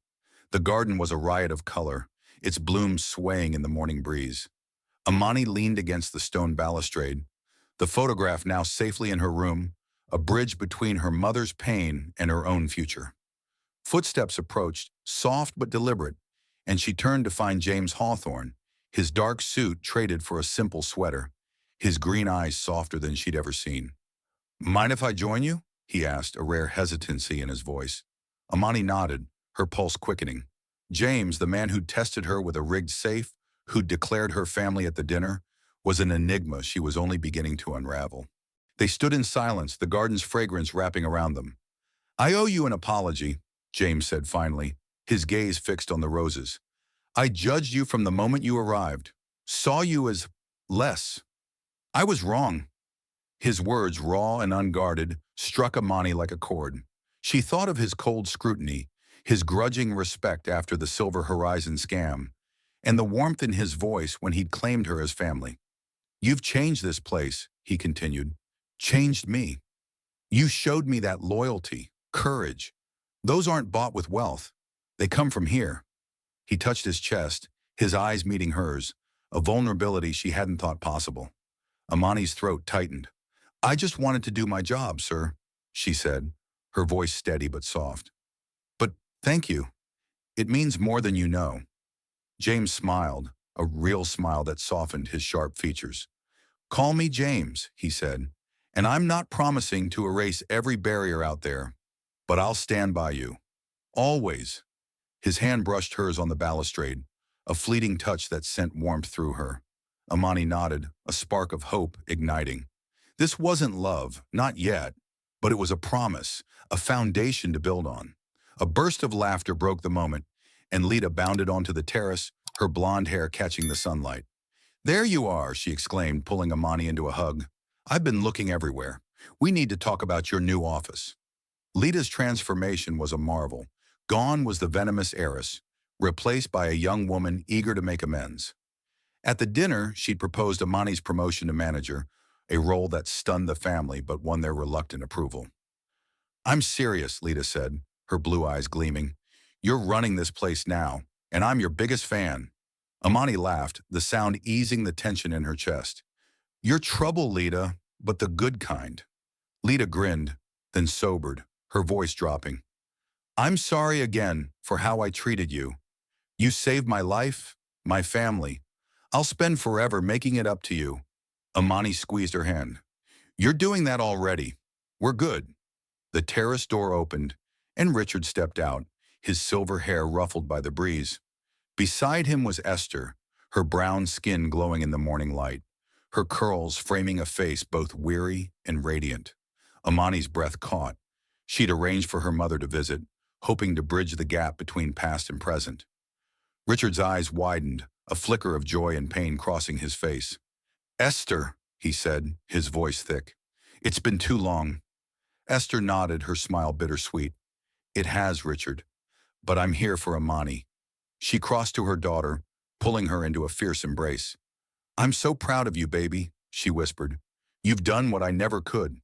The garden was a riot of color, its blooms swaying in the morning breeze. Amani leaned against the stone balustrade, the photograph now safely in her room, a bridge between her mother's pain and her own future. Footsteps approached, soft but deliberate, and she turned to find James Hawthorne, his dark suit traded for a simple sweater, his green eyes softer than she'd ever seen. Mind if I join you? He asked, a rare hesitancy in his voice. Amani nodded, her pulse quickening. James, the man who'd tested her with a rigged safe, who'd declared her family at the dinner, was an enigma she was only beginning to unravel. They stood in silence, the garden's fragrance wrapping around them. I owe you an apology, James said finally, his gaze fixed on the roses. I judged you from the moment you arrived, saw you as less. I was wrong. His words, raw and unguarded, struck Amani like a chord. She thought of his cold scrutiny, his grudging respect after the Silver Horizon scam, and the warmth in his voice when he'd claimed her as family. You've changed this place, he continued. Changed me. You showed me that loyalty, courage. Those aren't bought with wealth. They come from here. He touched his chest, his eyes meeting hers, a vulnerability she hadn't thought possible. Amani's throat tightened. I just wanted to do my job, sir, she said, her voice steady but soft. But thank you. It means more than you know. James smiled, a real smile that softened his sharp features. Call me James, he said, and I'm not promising to erase every barrier out there, but I'll stand by you. Always. His hand brushed hers on the balustrade, a fleeting touch that sent warmth through her. Amani nodded, a spark of hope igniting. This wasn't love, not yet, but it was a promise, a foundation to build on. A burst of laughter broke the moment, and Lita bounded onto the terrace, her blonde hair catching the sunlight. There you are, she exclaimed, pulling Amani into a hug. I've been looking everywhere. We need to talk about your new office. Lita's transformation was a marvel. Gone was the venomous heiress, replaced by a young woman eager to make amends. At the dinner, she'd proposed Amani's promotion to manager, a role that stunned the family but won their reluctant approval. I'm serious, Lita said, her blue eyes gleaming. You're running this place now, and I'm your biggest fan. Amani laughed, the sound easing the tension in her chest. You're trouble, Lita, but the good kind. Lita grinned, then sobered, her voice dropping. I'm sorry again for how I treated you. You saved my life, my family. I'll spend forever making it up to you. Amani squeezed her hand. You're doing that already. We're good. The terrace door opened, and Richard stepped out, his silver hair ruffled by the breeze. Beside him was Esther, her brown skin glowing in the morning light, her curls framing a face both weary and radiant. Amani's breath caught. She'd arranged for her mother to visit, hoping to bridge the gap between past and present. Richard's eyes widened, a flicker of joy and pain crossing his face. Esther, he said, his voice thick. It's been too long. Esther nodded, her smile bittersweet. It has, Richard, but I'm here for Amani. She crossed to her daughter, pulling her into a fierce embrace. I'm so proud of you, baby, she whispered. You've done what I never could.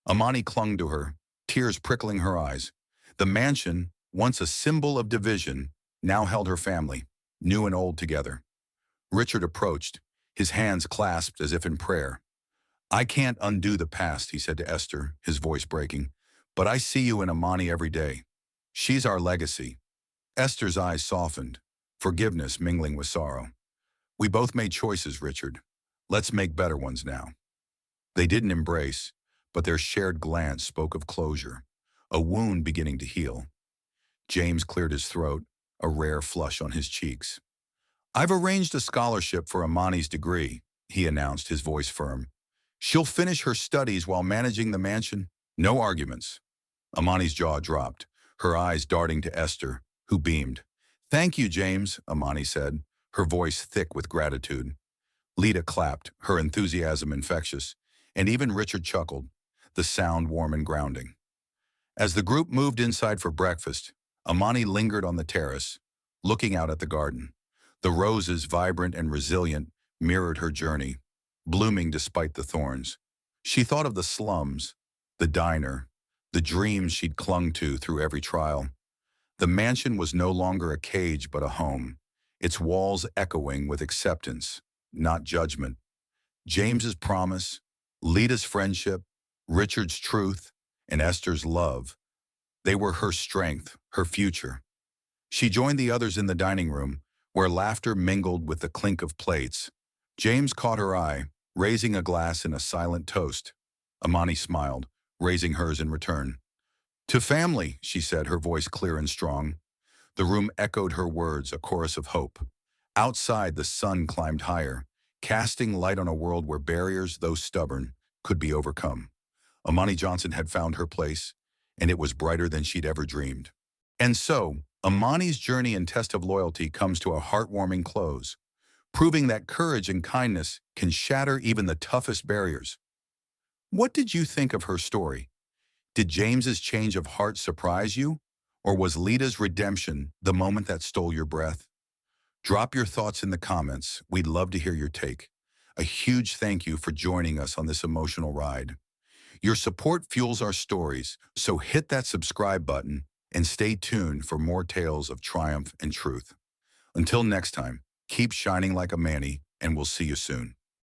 Amani clung to her, tears prickling her eyes. The mansion, once a symbol of division, now held her family, new and old together. Richard approached, his hands clasped as if in prayer. I can't undo the past, he said to Esther, his voice breaking, but I see you in Amani every day. She's our legacy. Esther's eyes softened, forgiveness mingling with sorrow. We both made choices, Richard. Let's make better ones now. They didn't embrace, but their shared glance spoke of closure, a wound beginning to heal. James cleared his throat, a rare flush on his cheeks. I've arranged a scholarship for Amani's degree, he announced, his voice firm. She'll finish her studies while managing the mansion. No arguments. Amani's jaw dropped, her eyes darting to Esther, who beamed. Thank you, James, Amani said, her voice thick with gratitude. Lita clapped, her enthusiasm infectious, and even Richard chuckled, the sound warm and grounding. As the group moved inside for breakfast, Amani lingered on the terrace, looking out at the garden. The roses, vibrant and resilient, mirrored her journey, blooming despite the thorns. She thought of the slums, the diner, the dreams she'd clung to through every trial. The mansion was no longer a cage but a home, its walls echoing with acceptance, not judgment. James's promise, Lita's friendship, Richard's truth, and Esther's love, they were her strength, her future. She joined the others in the dining room, where laughter mingled with the clink of plates. James caught her eye, raising a glass in a silent toast. Amani smiled, raising hers in return. To family, she said, her voice clear and strong. The room echoed her words, a chorus of hope. Outside, the sun climbed higher, casting light on a world where barriers, though stubborn, could be overcome. Amani Johnson had found her place, and it was brighter than she'd ever dreamed. And so, Amani's journey and test of loyalty comes to a heartwarming close, proving that courage and kindness can shatter even the toughest barriers. What did you think of her story? Did James's change of heart surprise you? Or was Lita's redemption the moment that stole your breath? Drop your thoughts in the comments. We'd love to hear your take. A huge thank you for joining us on this emotional ride. Your support fuels our stories, so hit that subscribe button and stay tuned for more tales of triumph and truth. Until next time, keep shining like a Manny, and we'll see you soon.